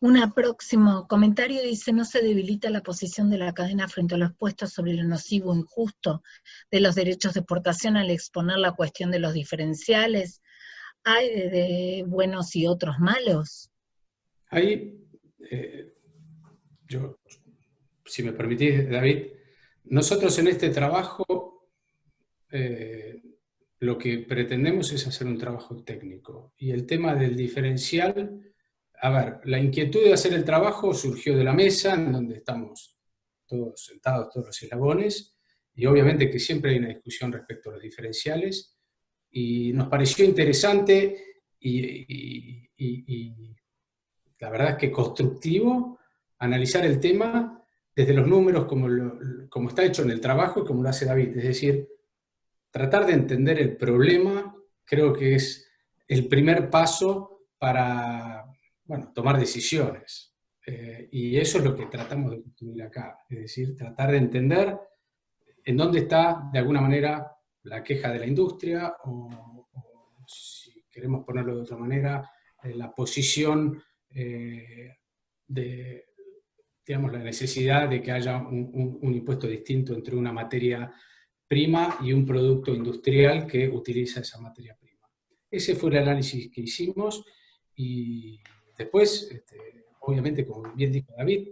Un próximo comentario dice: no se debilita la posición de la cadena frente a los puestos sobre lo nocivo e injusto de los derechos de exportación al exponer la cuestión de los diferenciales. ¿Hay de buenos y otros malos? Ahí, si me permitís, David, nosotros en este trabajo lo que pretendemos es hacer un trabajo técnico. Y el tema del diferencial, a ver, la inquietud de hacer el trabajo surgió de la mesa, en donde estamos todos sentados, todos los eslabones, y obviamente que siempre hay una discusión respecto a los diferenciales, y nos pareció interesante y la verdad es que constructivo analizar el tema desde los números como está hecho en el trabajo y como lo hace David. Es decir, tratar de entender el problema creo que es el primer paso para, bueno, tomar decisiones. Y eso es lo que tratamos de construir acá. Es decir, tratar de entender en dónde está, de alguna manera, la queja de la industria o si queremos ponerlo de otra manera, la posición de, digamos, la necesidad de que haya un impuesto distinto entre una materia prima y un producto industrial que utiliza esa materia prima. Ese fue el análisis que hicimos y después, obviamente, como bien dijo David,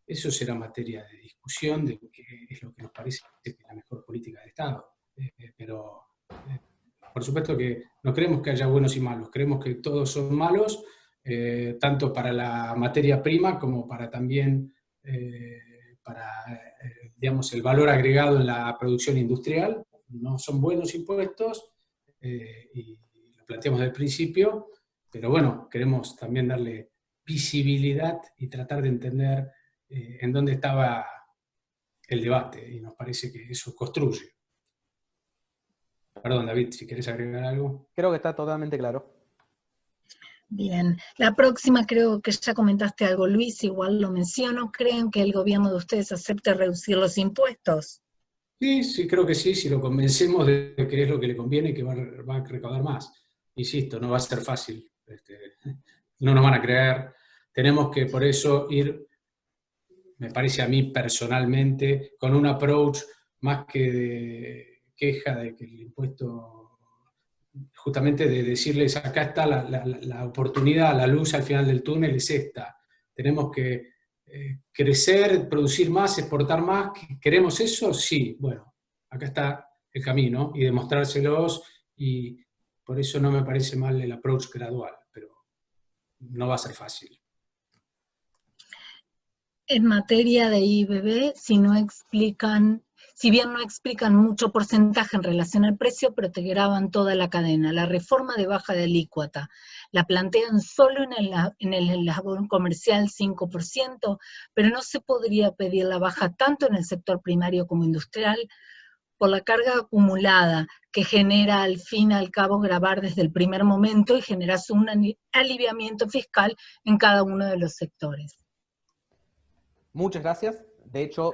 eso será materia de discusión de qué es lo que nos parece que es la mejor política de Estado. Pero, por supuesto que no creemos que haya buenos y malos, creemos que todos son malos, tanto para la materia prima como para también digamos, el valor agregado en la producción industrial. No son buenos impuestos, y lo planteamos desde el principio, pero bueno, queremos también darle visibilidad y tratar de entender en dónde estaba el debate, y nos parece que eso construye. Perdón, David, si querés agregar algo. Creo que está totalmente claro. Bien, la próxima creo que ya comentaste algo, Luis, igual lo menciono. ¿Creen que el gobierno de ustedes acepte reducir los impuestos? Sí, creo que sí, si lo convencemos de que es lo que le conviene y que va a recaudar más. Insisto, no va a ser fácil. No nos van a creer. Tenemos que por eso ir, me parece a mí personalmente, con un approach más que de queja de que el impuesto, justamente de decirles acá está la oportunidad, la luz al final del túnel es esta. Tenemos que crecer, producir más, exportar más. ¿Queremos eso? Sí. Bueno, acá está el camino y demostrárselos, y por eso no me parece mal el approach gradual, pero no va a ser fácil. En materia de IBB, si bien no explican mucho porcentaje en relación al precio, pero te graban toda la cadena. La reforma de baja de alícuota, la plantean solo en el eslabón comercial 5%, pero no se podría pedir la baja tanto en el sector primario como industrial, por la carga acumulada que genera al fin y al cabo grabar desde el primer momento y generas un aliviamiento fiscal en cada uno de los sectores. Muchas gracias. De hecho,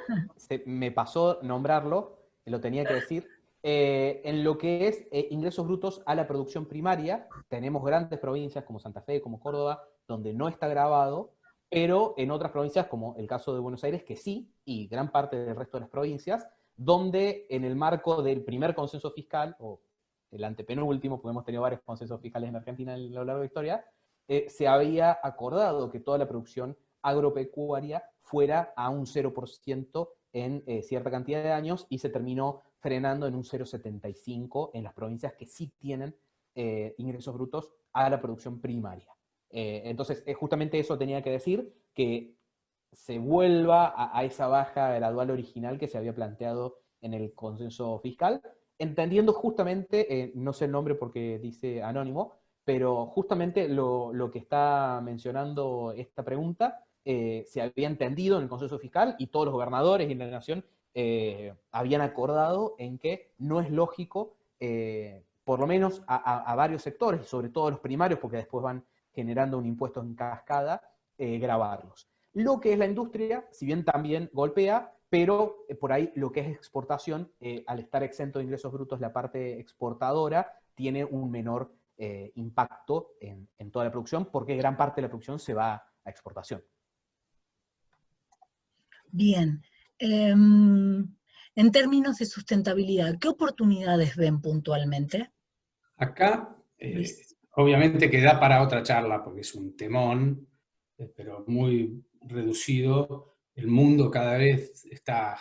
me pasó nombrarlo, lo tenía que decir. En lo que es ingresos brutos a la producción primaria, tenemos grandes provincias como Santa Fe, como Córdoba, donde no está grabado, pero en otras provincias, como el caso de Buenos Aires, que sí, y gran parte del resto de las provincias, donde en el marco del primer consenso fiscal, o el antepenúltimo, porque hemos tenido varios consensos fiscales en Argentina a lo largo de la historia, se había acordado que toda la producción agropecuaria fuera a un 0% en cierta cantidad de años, y se terminó frenando en un 0,75 en las provincias que sí tienen ingresos brutos a la producción primaria. Entonces, justamente eso tenía que decir, que se vuelva a esa baja gradual original que se había planteado en el consenso fiscal, entendiendo justamente, no sé el nombre porque dice anónimo, pero justamente lo que está mencionando esta pregunta se había entendido en el consenso fiscal, y todos los gobernadores y la nación habían acordado en que no es lógico, por lo menos a varios sectores, y sobre todo los primarios, porque después van generando un impuesto en cascada, gravarlos. Lo que es la industria, si bien también golpea, pero por ahí lo que es exportación, al estar exento de ingresos brutos la parte exportadora, tiene un menor impacto en toda la producción, porque gran parte de la producción se va a exportación. Bien. En términos de sustentabilidad, ¿qué oportunidades ven puntualmente? Acá, obviamente que da para otra charla, porque es un temón, pero muy reducido. El mundo cada vez está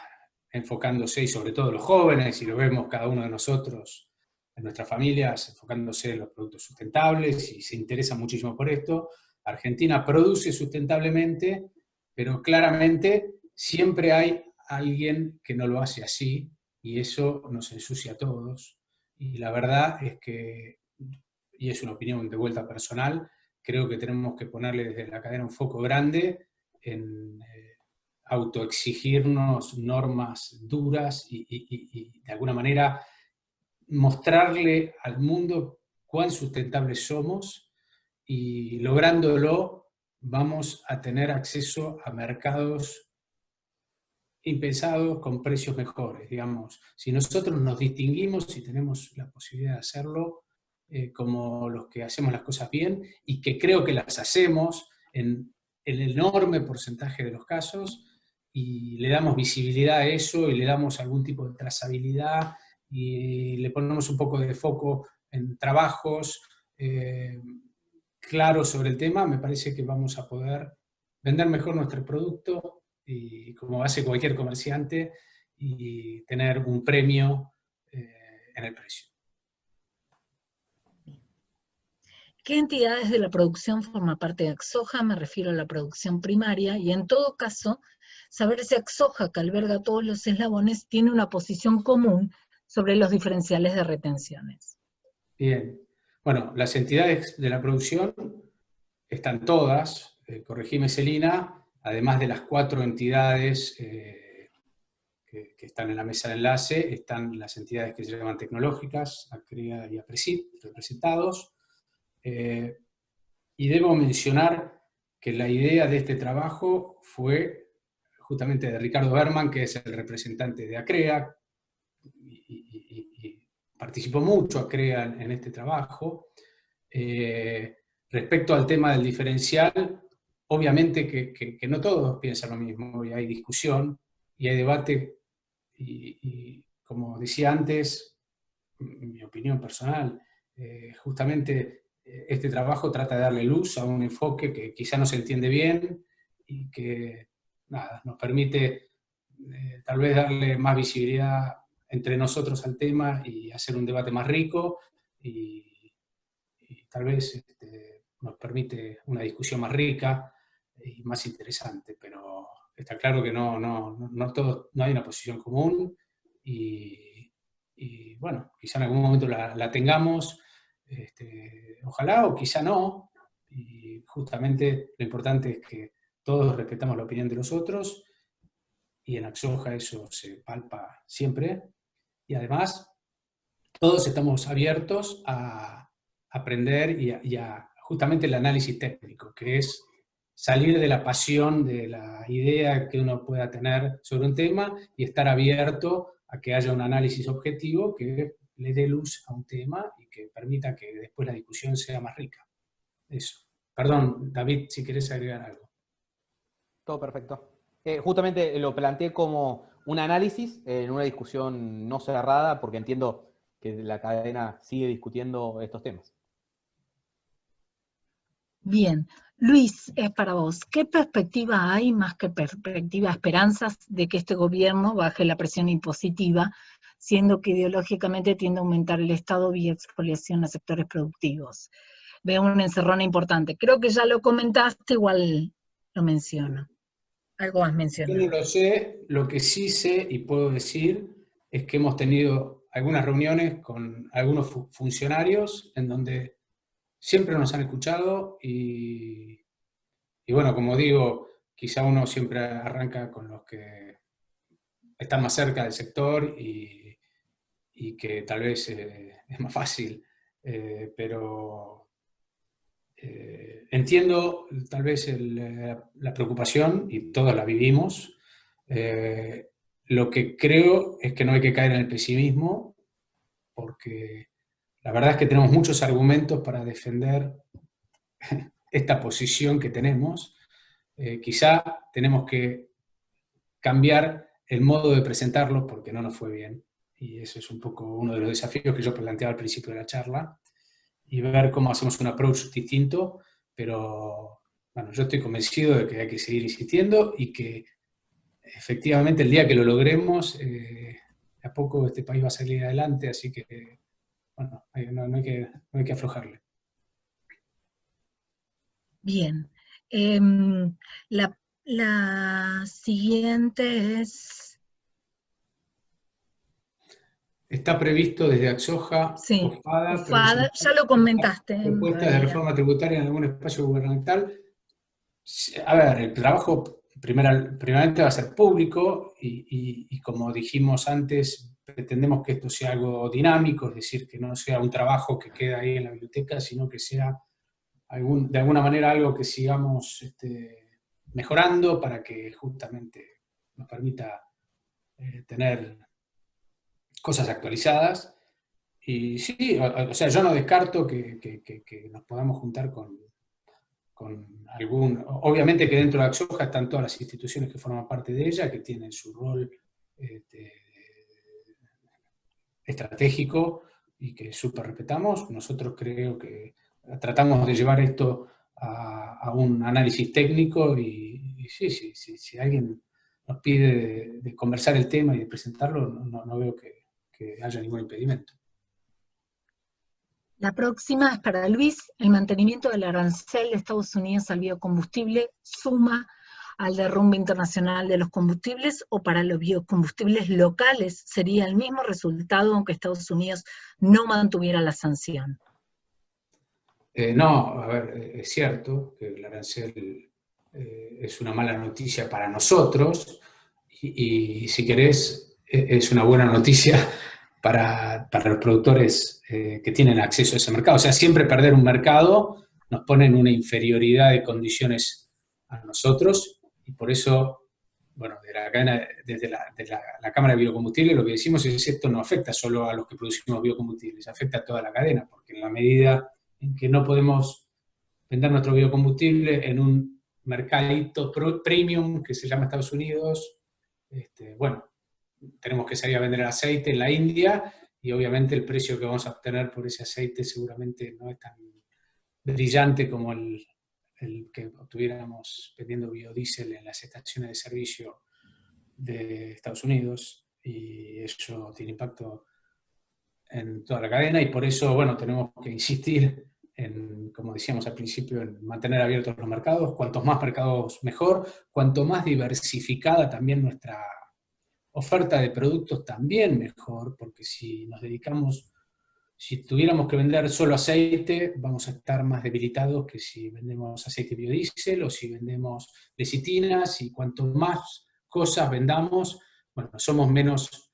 enfocándose, y sobre todo los jóvenes, y lo vemos cada uno de nosotros, en nuestras familias, enfocándose en los productos sustentables, y se interesa muchísimo por esto. Argentina produce sustentablemente, pero claramente siempre hay alguien que no lo hace así, y eso nos ensucia a todos. Y la verdad es que, y es una opinión de vuelta personal, creo que tenemos que ponerle desde la cadena un foco grande en autoexigirnos normas duras y de alguna manera mostrarle al mundo cuán sustentables somos, y lográndolo vamos a tener acceso a mercados impensados con precios mejores, digamos. Si nosotros nos distinguimos y tenemos la posibilidad de hacerlo, como los que hacemos las cosas bien, y que creo que las hacemos en el enorme porcentaje de los casos, y le damos visibilidad a eso, y le damos algún tipo de trazabilidad, y le ponemos un poco de foco en trabajos claros sobre el tema, me parece que vamos a poder vender mejor nuestro producto, y como hace cualquier comerciante, y tener un premio en el precio. ¿Qué entidades de la producción forman parte de Axoja? Me refiero a la producción primaria, y en todo caso, saber si Axoja, que alberga todos los eslabones, tiene una posición común sobre los diferenciales de retenciones. Bien. Bueno, las entidades de la producción están todas, corregime Celina, además de las 4 entidades que están en la mesa de enlace, están las entidades que se llaman tecnológicas, ACREA y APRESID, representados. Y debo mencionar que la idea de este trabajo fue justamente de Ricardo Berman, que es el representante de ACREA, y participó mucho ACREA en este trabajo. Respecto al tema del diferencial, obviamente que no todos piensan lo mismo, y hay discusión, y hay debate, y como decía antes, mi opinión personal, justamente este trabajo trata de darle luz a un enfoque que quizá no se entiende bien, y que nada, nos permite tal vez darle más visibilidad entre nosotros al tema, y hacer un debate más rico, y tal vez nos permite una discusión más rica y más interesante, pero está claro que no hay una posición común, y bueno, quizá en algún momento la tengamos, ojalá, o quizá no, y justamente lo importante es que todos respetamos la opinión de los otros, y en Axoja eso se palpa siempre, y además todos estamos abiertos a aprender y a justamente el análisis técnico, que es salir de la pasión, de la idea que uno pueda tener sobre un tema, y estar abierto a que haya un análisis objetivo que le dé luz a un tema y que permita que después la discusión sea más rica. Eso. Perdón, David, si querés agregar algo. Todo perfecto. Justamente lo planteé como un análisis en una discusión no cerrada, porque entiendo que la cadena sigue discutiendo estos temas. Bien, Luis, es para vos. ¿Qué perspectiva hay, más que perspectiva, esperanzas de que este gobierno baje la presión impositiva, siendo que ideológicamente tiende a aumentar el Estado vía expoliación a sectores productivos? Veo una encerrona importante. Creo que ya lo comentaste, igual lo menciono. Algo más Yo mencionado. no lo sé, lo que sí sé y puedo decir es que hemos tenido algunas reuniones con algunos funcionarios en donde siempre nos han escuchado y bueno, como digo, quizá uno siempre arranca con los que están más cerca del sector y que tal vez es más fácil, pero entiendo tal vez la preocupación y todos la vivimos. Lo que creo es que no hay que caer en el pesimismo porque la verdad es que tenemos muchos argumentos para defender esta posición que tenemos. Quizá tenemos que cambiar el modo de presentarlo porque no nos fue bien. Y eso es un poco uno de los desafíos que yo planteaba al principio de la charla. Y ver cómo hacemos un approach distinto, pero bueno, yo estoy convencido de que hay que seguir insistiendo y que efectivamente el día que lo logremos, a poco este país va a salir adelante, así que bueno, no hay que aflojarle. Bien. La siguiente es... Está previsto desde Axoja, Sí, OFADA, UFADA, ya lo comentaste en propuestas de realidad. reforma tributaria en algún espacio gubernamental. A ver, el trabajo primeramente va a ser público y como dijimos antes, pretendemos que esto sea algo dinámico, es decir, que no sea un trabajo que queda ahí en la biblioteca, sino que sea de alguna manera algo que sigamos mejorando para que justamente nos permita tener cosas actualizadas. Y sí, o sea, yo no descarto que nos podamos juntar con algún... Obviamente que dentro de Axoja están todas las instituciones que forman parte de ella, que tienen su rol estratégico y que súper respetamos. Nosotros creo que tratamos de llevar esto a un análisis técnico y sí, si alguien nos pide de conversar el tema y de presentarlo, no veo que haya ningún impedimento. La próxima es para Luis. ¿El mantenimiento del arancel de Estados Unidos al biocombustible suma al derrumbe internacional de los combustibles o para los biocombustibles locales sería el mismo resultado aunque Estados Unidos no mantuviera la sanción? No, a ver, es cierto que el arancel es una mala noticia para nosotros y si querés, es una buena noticia para los productores que tienen acceso a ese mercado. O sea, siempre perder un mercado nos pone en una inferioridad de condiciones a nosotros y por eso, bueno, desde la Cámara de Biocombustibles lo que decimos es que esto no afecta solo a los que producimos biocombustibles, afecta a toda la cadena, porque en la medida en que no podemos vender nuestro biocombustible en un mercadito premium que se llama Estados Unidos, bueno, tenemos que salir a vender el aceite en la India y obviamente el precio que vamos a obtener por ese aceite seguramente no es tan brillante como el que obtuviéramos vendiendo biodiesel en las estaciones de servicio de Estados Unidos y eso tiene impacto en toda la cadena y por eso, bueno, tenemos que insistir en, como decíamos al principio, en mantener abiertos los mercados. Cuantos más mercados mejor, cuanto más diversificada también nuestra oferta de productos también mejor, porque si nos dedicamos, si tuviéramos que vender solo aceite, vamos a estar más debilitados que si vendemos aceite biodiesel o si vendemos lecitinas y cuanto más cosas vendamos, bueno, somos menos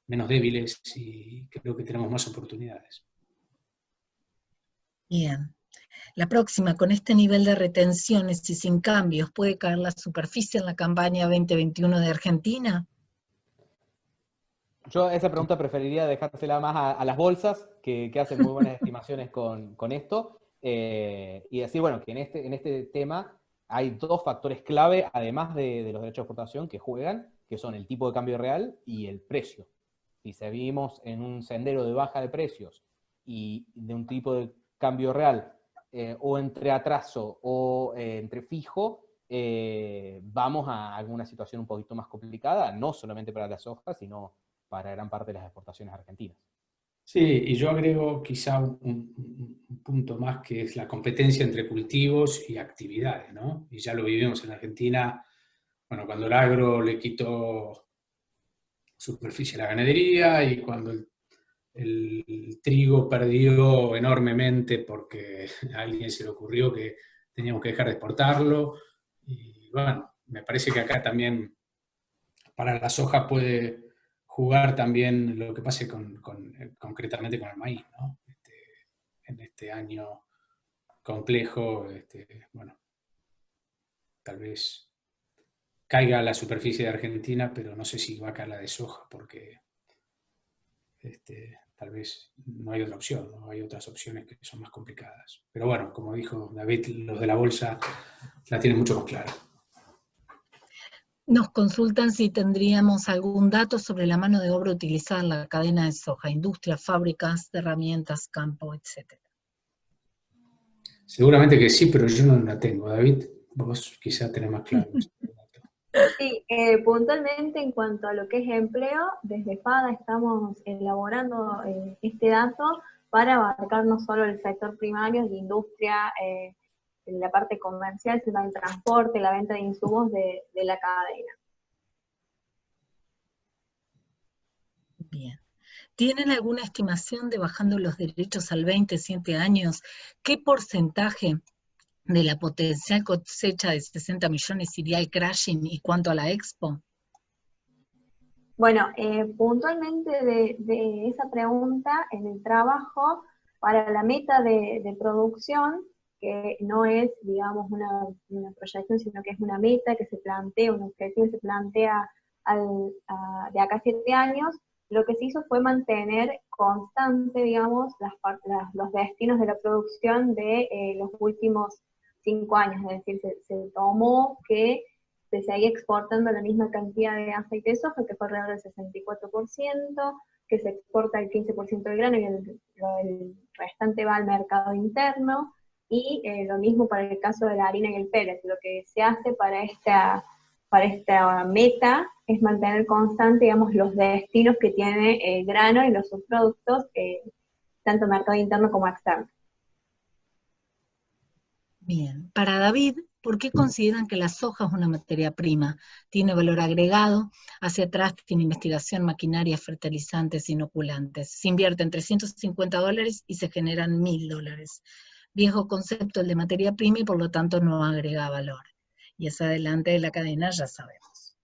débiles y creo que tenemos más oportunidades. Bien. La próxima, con este nivel de retenciones y sin cambios, ¿puede caer la superficie en la campaña 2021 de Argentina? Yo esa pregunta preferiría dejársela más a las bolsas, que hacen muy buenas estimaciones con esto, y decir, bueno, que en este tema hay dos factores clave, además de los derechos de exportación, que juegan, que son el tipo de cambio real y el precio. Si seguimos en un sendero de baja de precios y de un tipo de cambio real, o entre atraso o entre fijo, vamos a alguna situación un poquito más complicada, no solamente para la soja, sino para gran parte de las exportaciones argentinas. Sí, y yo agrego quizá un punto más, que es la competencia entre cultivos y actividades, ¿no? Y ya lo vivimos en Argentina, bueno, cuando el agro le quitó superficie a la ganadería y cuando el trigo perdió enormemente porque a alguien se le ocurrió que teníamos que dejar de exportarlo. Y bueno, me parece que acá también para la soja puede jugar también lo que pase concretamente con el maíz, ¿no? En este año complejo, bueno, tal vez caiga la superficie de Argentina, pero no sé si va a caer la de soja, porque tal vez no hay otra opción, ¿no? Hay otras opciones que son más complicadas. Pero bueno, como dijo David, los de la bolsa la tienen mucho más clara. Nos consultan si tendríamos algún dato sobre la mano de obra utilizada en la cadena de soja, industrias, fábricas de herramientas, campo, etc. Seguramente que sí, pero yo no la tengo. David, vos quizá tenés más claro. Sí, puntualmente en cuanto a lo que es empleo, desde FADA estamos elaborando este dato para abarcar no solo el sector primario, la industria, la parte comercial, sino el transporte, la venta de insumos de la cadena. Bien. ¿Tienen alguna estimación de, bajando los derechos al 27 años, qué porcentaje de la potencial cosecha de 60 millones iría al crushing y cuánto a la expo? Bueno, puntualmente de esa pregunta, en el trabajo, para la meta de producción, que no es, digamos, una proyección, sino que es una meta que se plantea, un objetivo que se plantea de acá a 7 años, lo que se hizo fue mantener constante, digamos, los destinos de la producción de los últimos 5 años, es decir, se tomó que se seguía exportando la misma cantidad de aceite de soja, que fue alrededor del 64%, que se exporta el 15% del grano y el restante va al mercado interno, y lo mismo para el caso de la harina y el pellet. Lo que se hace para esta meta es mantener constante, digamos, los destinos que tiene el grano y los subproductos, tanto mercado interno como externo. Bien. Para David, ¿por qué consideran que la soja es una materia prima? Tiene valor agregado, hacia atrás tiene investigación, maquinaria, fertilizantes, inoculantes. Se invierten $350 y se generan $1000. Viejo concepto el de materia prima y por lo tanto no agrega valor. Y es adelante de la cadena, ya sabemos.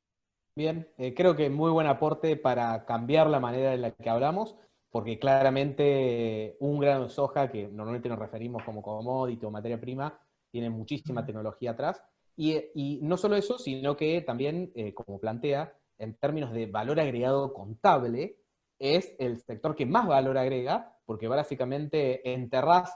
Bien, creo que muy buen aporte para cambiar la manera en la que hablamos, porque claramente un grano de soja, que normalmente nos referimos como commodity o materia prima, tiene muchísima tecnología atrás. Y no solo eso, sino que también, como plantea, en términos de valor agregado contable, es el sector que más valor agrega, porque básicamente enterrás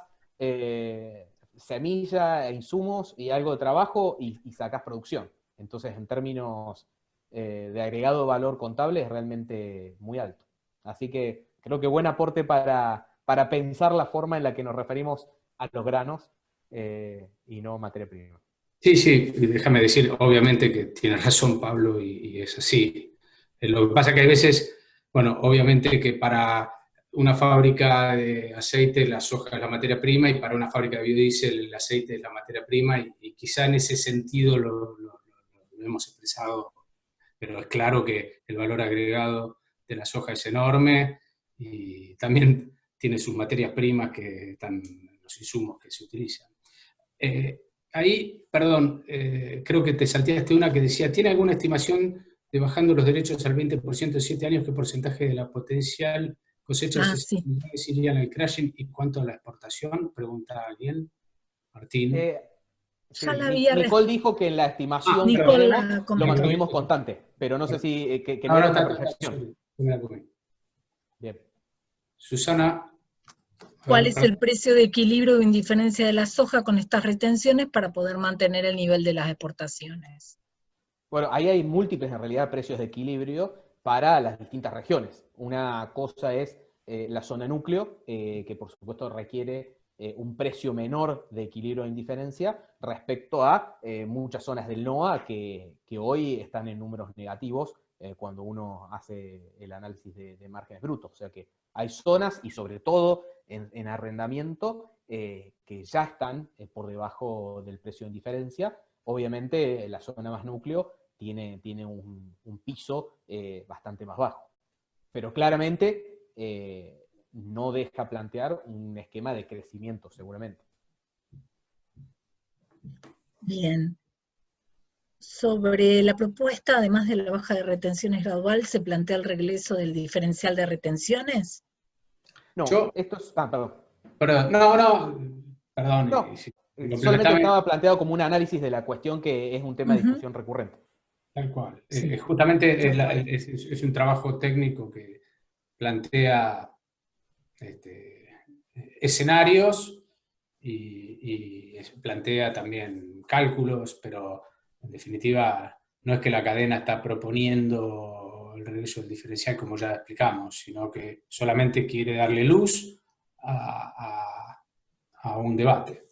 semilla, insumos y algo de trabajo y sacás producción. Entonces, en términos de agregado valor contable es realmente muy alto. Así que creo que buen aporte para pensar la forma en la que nos referimos a los granos y no materia prima. Sí, sí, déjame decir, obviamente que tiene razón Pablo y es así. Lo que pasa que hay veces, bueno, obviamente que para una fábrica de aceite la soja es la materia prima y para una fábrica de biodiesel el aceite es la materia prima y quizá en ese sentido lo hemos expresado, pero es claro que el valor agregado de la soja es enorme y también tiene sus materias primas que están los insumos que se utilizan. Ahí, perdón, creo que te salteaste una que decía, ¿tiene alguna estimación de bajando los derechos al 20% en 7 años, qué porcentaje de la potencial cosecha Sí. irían al crashing y cuánto a la exportación? Pregunta alguien. Martín. Sí, Ya la había Nicole dijo que en la estimación que Nicole tenemos la lo comentó. mantuvimos constante, pero no sé si que No, no era está una todo, proyección. me la comí. Bien. Susana. ¿Cuál es el precio de equilibrio o indiferencia de la soja con estas retenciones para poder mantener el nivel de las exportaciones? Bueno, ahí hay múltiples, en realidad, precios de equilibrio para las distintas regiones. Una cosa es la zona núcleo, que por supuesto requiere un precio menor de equilibrio e indiferencia respecto a muchas zonas del NOA que hoy están en números negativos cuando uno hace el análisis de márgenes brutos. O sea que hay zonas, y sobre todo en arrendamiento, que ya están por debajo del precio de indiferencia. Obviamente la zona más núcleo tiene un piso bastante más bajo. Pero claramente no deja plantear un esquema de crecimiento, seguramente. Bien. Sobre la propuesta, además de la baja de retenciones gradual, ¿se plantea el regreso del diferencial de retenciones? No, Yo, esto es... perdón, perdón. No, Sí, solamente completamente, estaba planteado como un análisis de la cuestión que es un tema de discusión recurrente. tal cual. Sí. Justamente es un trabajo técnico que plantea escenarios y plantea también cálculos, pero en definitiva no es que la cadena está proponiendo el regreso del diferencial como ya explicamos, sino que solamente quiere darle luz a un debate.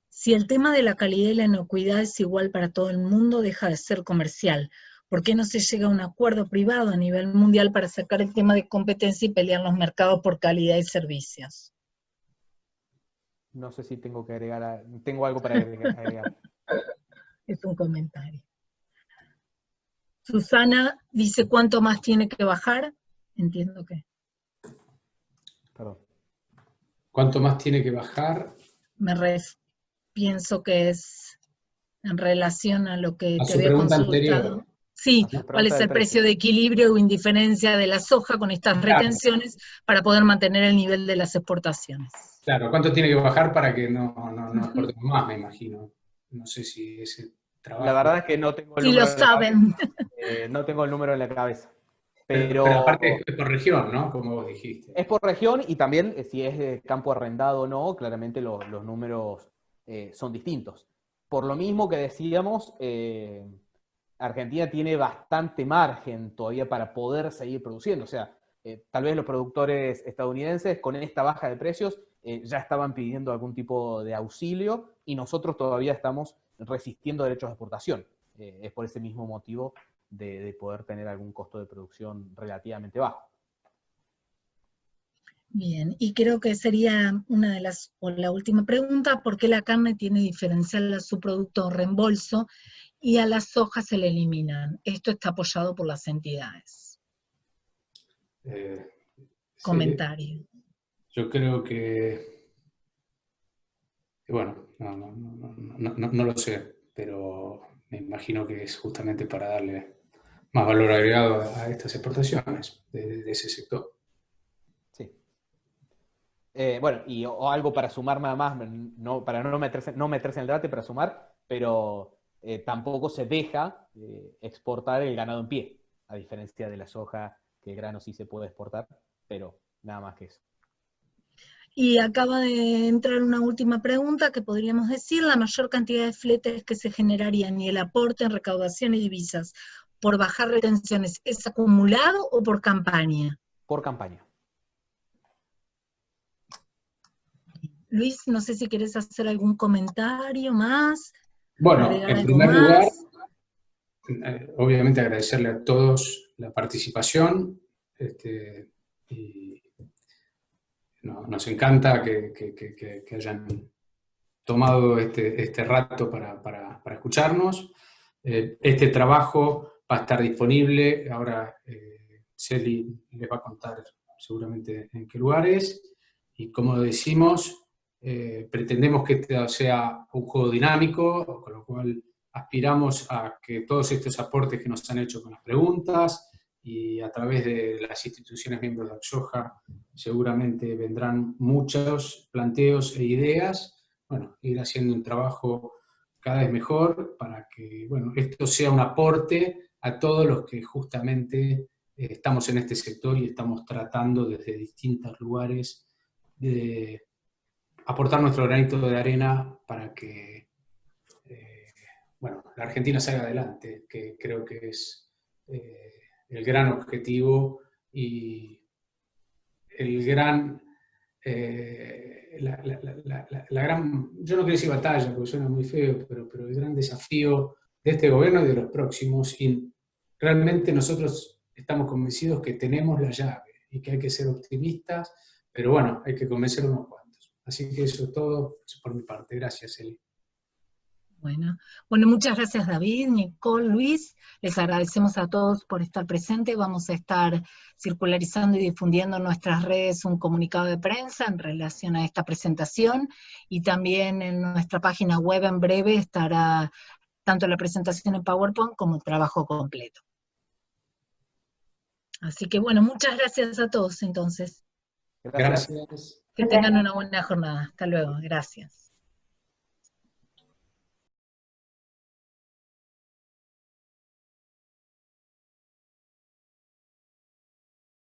Si el tema de la calidad y la inocuidad es igual para todo el mundo, deja de ser comercial. ¿Por qué no se llega a un acuerdo privado a nivel mundial para sacar el tema de competencia y pelear los mercados por calidad y servicios? No sé si tengo que agregar, tengo algo para agregar. Es un comentario. Susana dice, ¿cuánto más tiene que bajar? Entiendo que... Perdón. ¿Cuánto más tiene que bajar? Pienso que es en relación a lo que A te su había pregunta consultado. anterior. Sí, A su ¿cuál pregunta es del el precio de equilibrio o indiferencia de la soja con estas Claro, retenciones para poder mantener el nivel de las exportaciones? claro. ¿Cuánto tiene que bajar para que no exportemos más, me imagino? No sé si ese La trabajo... verdad es que no tengo el Si lo número en la cabeza. saben. No tengo el número en la cabeza. Pero Pero aparte es por región, ¿no? Como vos dijiste. es por región y también si es campo arrendado o no, claramente los números son distintos. Por lo mismo que decíamos, Argentina tiene bastante margen todavía para poder seguir produciendo. O sea, tal vez los productores estadounidenses con esta baja de precios ya estaban pidiendo algún tipo de auxilio y nosotros todavía estamos resistiendo derechos de exportación. Es por ese mismo motivo de poder tener algún costo de producción relativamente bajo. Bien, y creo que sería una de las, o la última pregunta, ¿por qué la carne tiene diferencial a su producto reembolso y a las sojas se le eliminan? Esto está apoyado por las entidades. Sí, Comentario. yo creo que bueno, no lo sé, pero me imagino que es justamente para darle más valor agregado a estas exportaciones de ese sector. Sí. Bueno, y o algo para sumar nada más, para no meterse en el debate, para sumar, pero tampoco se deja exportar el ganado en pie, a diferencia de la soja, que el grano sí se puede exportar, pero nada más que eso. Y acaba de entrar una última pregunta que podríamos decir, la mayor cantidad de fletes que se generarían y el aporte en recaudación y divisas por bajar retenciones, ¿es acumulado o por campaña? Por campaña. Luis, no sé si querés hacer algún comentario más. Bueno, en algo primer más. lugar, obviamente agradecerle a todos la participación, y nos encanta que hayan tomado este rato para escucharnos. Este trabajo va a estar disponible, ahora Celi les va a contar seguramente en qué lugares, y como decimos, pretendemos que este sea un juego dinámico, con lo cual aspiramos a que todos estos aportes que nos han hecho con las preguntas y a través de las instituciones miembros de Axoja seguramente vendrán muchos planteos e ideas, bueno, ir haciendo un trabajo cada vez mejor para que, bueno, esto sea un aporte a todos los que justamente estamos en este sector y estamos tratando desde distintos lugares de aportar nuestro granito de arena para que bueno, la Argentina salga adelante, que creo que es el gran objetivo y el gran, la gran, yo no quiero decir batalla porque suena muy feo, pero el gran desafío de este gobierno y de los próximos, y realmente nosotros estamos convencidos que tenemos la llave y que hay que ser optimistas, pero bueno, hay que convencer a unos cuantos. Así que eso es todo por mi parte. Gracias, Eli. Bueno, muchas gracias David, Nicole, Luis, les agradecemos a todos por estar presentes. Vamos a estar circularizando y difundiendo en nuestras redes un comunicado de prensa en relación a esta presentación, y también en nuestra página web en breve estará tanto la presentación en PowerPoint como el trabajo completo. Así que bueno, muchas gracias a todos entonces. Gracias. Que tengan una buena jornada. Hasta luego. Gracias.